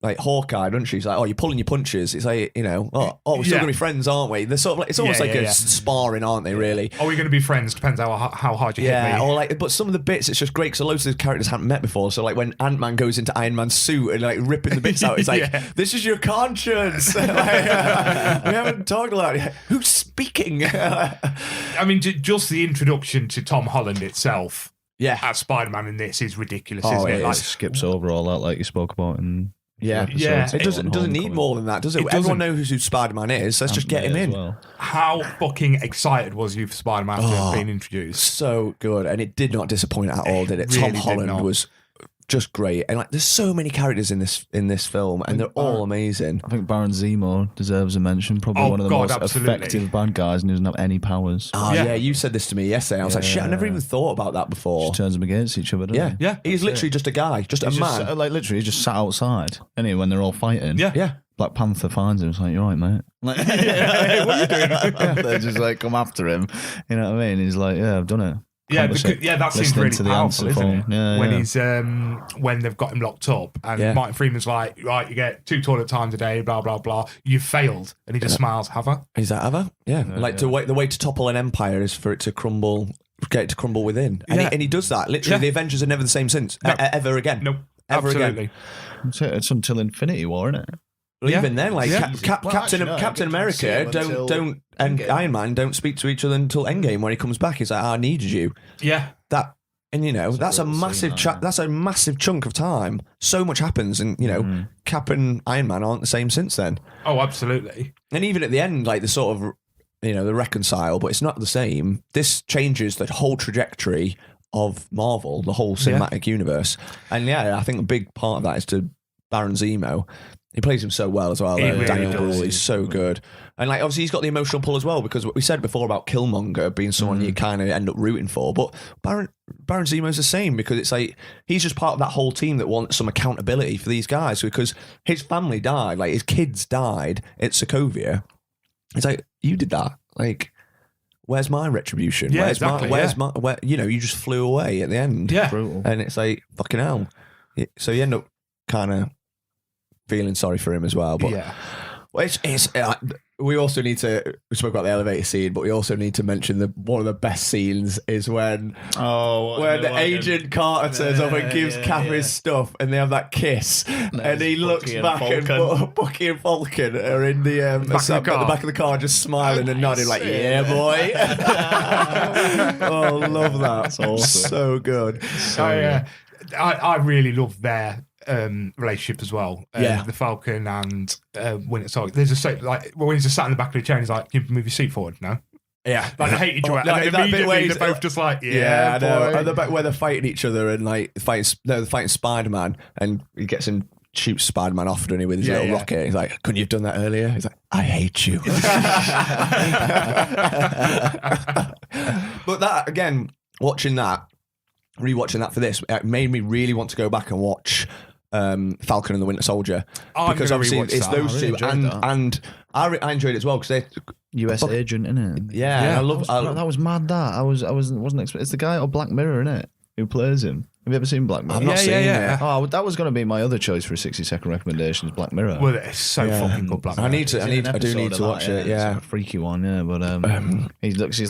like Hawkeye, doesn't she? She's like, oh, you're pulling your punches. It's like, you know, we're still gonna be friends, aren't we? They're sort of like, it's almost like a sparring, aren't they? Really? Are we going to be friends? Depends how hard you hit me. Or like, but some of the bits, it's just great because loads of the characters haven't met before. So like when Ant-Man goes into Iron Man's suit and like ripping the bits out, it's like, this is your conscience. Like, we haven't talked about it. Who's speaking? I mean, just the introduction to Tom Holland itself. Yeah, as Spider-Man in this is ridiculous, isn't it? Like, skips over all that, like you spoke about in. It doesn't need more than that, does it? Everyone knows who Spider-Man is. Let's just get him in. Well. How fucking excited was you for Spider-Man after being introduced? So good, and it did not disappoint at all, did it? Really Tom Holland was just great, and like, there's so many characters in this film, and they're all amazing. I think Baron Zemo deserves a mention. Probably one of the most effective bad guys, and he doesn't have any powers. You said this to me yesterday. I was like, shit, I never even thought about that before. Just turns them against each other. Doesn't he? Yeah. He's literally just a guy, just a man. Like literally, he just sat outside, and when they're all fighting. Yeah. Black Panther finds him. It's like, you're right, mate. Like, Hey, what are you doing? They just like come after him. You know what I mean? He's like, yeah, I've done it. That seems really powerful, isn't it? Yeah, when he's when they've got him locked up, and Martin Freeman's like, right, you get 2 toilet times a day, blah blah blah. You've failed, and he just smiles. Have I? He's like, have I? Yeah. The way to topple an empire is for it to crumble, get it to crumble within, and he does that. Literally, the Avengers are never the same since ever again. Nope. Ever Absolutely. again. It's until Infinity War, isn't it? Well, even then, like Well, Captain America don't and Iron Man don't speak to each other until Endgame when he comes back. He's like, I needed you. Yeah. That, and you know, that's a massive that's a massive chunk of time. So much happens, and you know, Cap and Iron Man aren't the same since then. Oh, absolutely. And even at the end, like the sort of, you know, they reconcile, but it's not the same. This changes the whole trajectory of Marvel, the whole cinematic universe. And I think a big part of that is to Baron Zemo. He plays him so well as well. Really Daniel does. Bruhl is so good. And like obviously he's got the emotional pull as well, because what we said before about Killmonger being someone you kind of end up rooting for. But Baron Zemo's the same, because it's like he's just part of that whole team that wants some accountability for these guys, because his family died, like his kids died at Sokovia. It's like, you did that. Like, where's my retribution? Yeah, where's my you know, you just flew away at the end. Yeah. Brutal. And it's like, fucking hell. So you end up kind of feeling sorry for him as well. But we also need to, we spoke about the elevator scene, but we also need to mention one of the best scenes is when the Agent Carter turns up and gives Cap his stuff, and they have that kiss, and he looks back and Bucky and Falcon are in the back of the car just smiling and nodding like, yeah, boy. Oh, love that. That's awesome. So good. I really love their relationship as well. The Falcon and Winter Soldier. There's just like when he's just sat in the back of the chair, and he's like, "You move your seat forward now." Yeah, like they hate each other, like, and then immediately they're both just like, "Yeah, I know." boy. And the bit where they're fighting each other and like they're fighting Spider-Man, and he gets him. Shoots Spider-Man off, doesn't he, with his little rocket? He's like, couldn't you have done that earlier? He's like, I hate you. But that, again, rewatching that for this, it made me really want to go back and watch Falcon and the Winter Soldier. Because obviously it's those two, and I enjoyed it as well, because they US agent, innit? Yeah, that was mad. That wasn't expecting. It's the guy on Black Mirror, innit, who plays him. Have you ever seen Black Mirror? I've not seen it. Oh, that was going to be my other choice for a 60-second recommendation, is Black Mirror. Well, it's so fucking good. Black Mirror. I do need to watch it. Yeah, it's a freaky one. Yeah, but he looks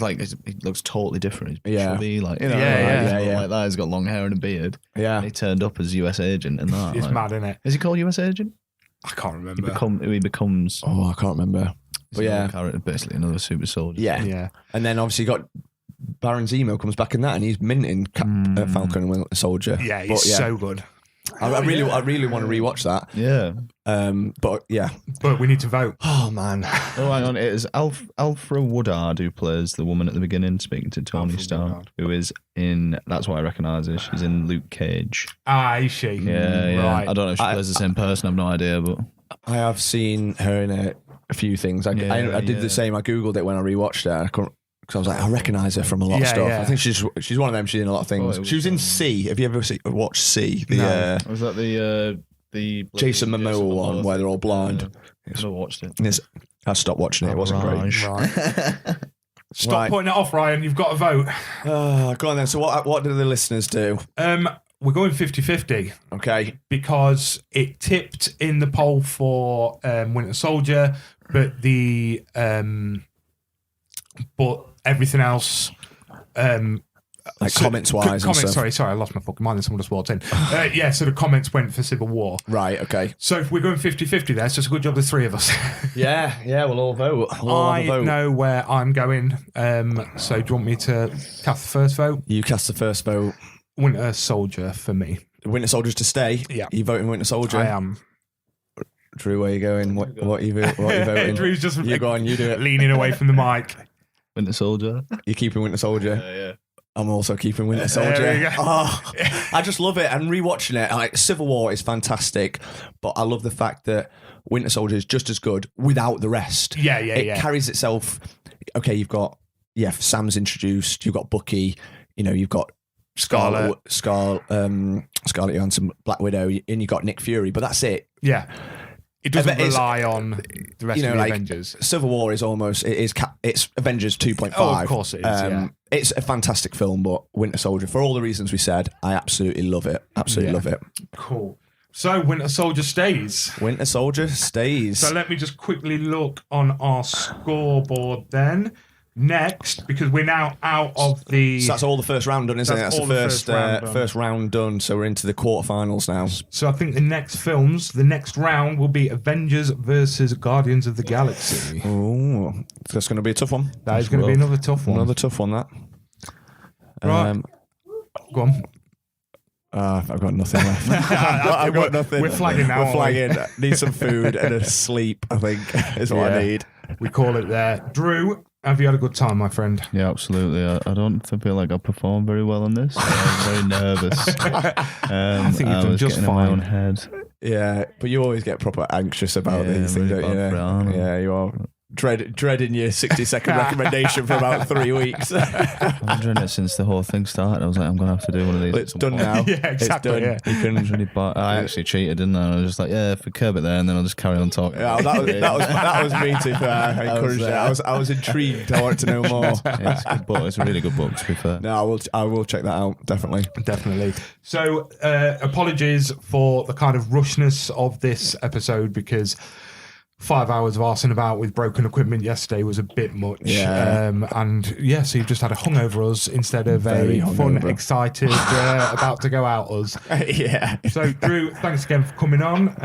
totally different. He's chubby, like like that. He's got long hair and a beard. Yeah, and he turned up as US agent and that. It's mad, isn't it? Is he called US agent? I can't remember. He becomes. Oh, I can't remember. But character, basically another super soldier. Yeah. And then obviously you got Baron Zemo comes back in that, and he's minting Falcon and Winter Soldier. Yeah, he's so good. I really want to rewatch that. Yeah. But we need to vote. Oh man. Oh, hang on. It is Alfre Woodard who plays the woman at the beginning, speaking to Tony Stark, who is in. That's why I recognise her. She's in Luke Cage. Is she? Yeah. Right. I don't know if she plays the same person. I've no idea, but I have seen her in a few things. I did the same. I googled it when I rewatched it. I couldn't. Because I was like, I recognise her from a lot of stuff. I think she's one of them. She's in a lot of things. She was in C. Have you ever watched C? Was that the Jason Momoa one where they're all blind? I never watched it. I stopped watching it. It wasn't great. Right. Stop putting it off, Ryan. You've got to vote. Go on then. So what do the listeners do? we're going 50-50 Okay. because it tipped in the poll for Winter Soldier, but but everything else. Like comments-wise and stuff. Sorry, I lost my fucking mind and someone just walked in. So the comments went for Civil War. Right, okay. So if we're going 50-50 there, it's just a good job there's three of us. Yeah, we'll all vote. We'll all have a I vote. know where I'm going. So do you want me to cast the first vote? You cast the first vote. Winter Soldier for me. Winter Soldier's to stay. Yeah. You voting Winter Soldier? I am. Drew, where you going? What you voting? Drew's just You go on, you do it. leaning away from the mic. Winter Soldier. You're keeping Winter Soldier? Yeah. I'm also keeping Winter There Soldier. we go. Oh, I just love it. And rewatching it, like Civil War is fantastic, but I love the fact that Winter Soldier is just as good without the rest. It carries itself. Okay, you've got Sam's introduced. You've got Bucky. You've got Scarlet Johansson, Black Widow, and you got Nick Fury. But that's it. Yeah. It doesn't It's- rely on the rest of the Avengers. Civil War is almost it's Avengers 2.5. Oh, of course it is. Yeah. It's a fantastic film, but Winter Soldier, for all the reasons we said, I absolutely love it. Absolutely love it. Cool. So Winter Soldier stays. Winter Soldier stays. So let me just quickly look on our scoreboard then. Next, because we're now out of the... So that's all the first round done, isn't it? That's That's all the the first first round done. So we're into the quarterfinals now. So I think the next round will be Avengers versus Guardians of the Galaxy. Oh, that's going to be a tough one. That is going to be another tough one. Another tough one, that. Right. Go on. I've got nothing left. I've got nothing. We're flagging now. We're flagging. Need some food and a sleep, I think, is what I need. We call it there. Drew, have you had a good time, my friend? Yeah, absolutely. I don't feel like I performed very well on this. I was very nervous. I think you've done was just getting in my own fine. head. Yeah, but you always get proper anxious about Yeah, these things, really don't you? bad for it, aren't I? Yeah, you are. Dreading your 60-second recommendation for about 3 weeks. I've been doing it since the whole thing started. I was like, I'm going to have to do one of these. Well, at it's some done point. now. Yeah, exactly, It's done. yeah. It was really bad. I actually cheated, didn't I? I was just like, yeah, if we curb it there, and then I'll just carry on talking. Yeah, that was me too. I encouraged it. I was intrigued. I wanted to know more. Yeah, it's a good book. It's a really good book, to be fair. No, I will check that out, definitely. Definitely. So, apologies for the kind of rushness of this episode because 5 hours of arsing about with broken equipment yesterday was a bit much. Yeah. So you've just had a hungover us instead of Very a fun, hungover. excited, about to go out us. Yeah. So, Drew, thanks again for coming on.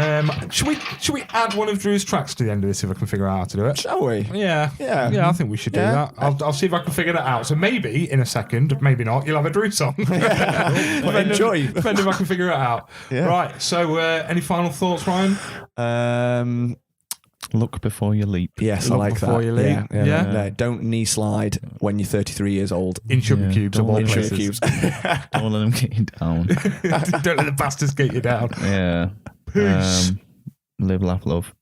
Should we add one of Drew's tracks to the end of this if I can figure out how to do it? Shall we? Yeah, Yeah. I think we should do Yeah. that. I'll see if I can figure that out. So maybe in a second, maybe not, you'll have a Drew song. Depending- enjoy. Depending if I can figure it out. Yeah. Right. So, any final thoughts, Ryan? Look before you leap. Yes, Look I like before that. you leave. Yeah. Yeah. No, don't knee slide when you're 33 years old. In sugar Yeah, cubes of don't all let places. Sugar cubes. Don't let them get you down. Don't let the bastards get you down. Yeah. Peace. Live, laugh, love.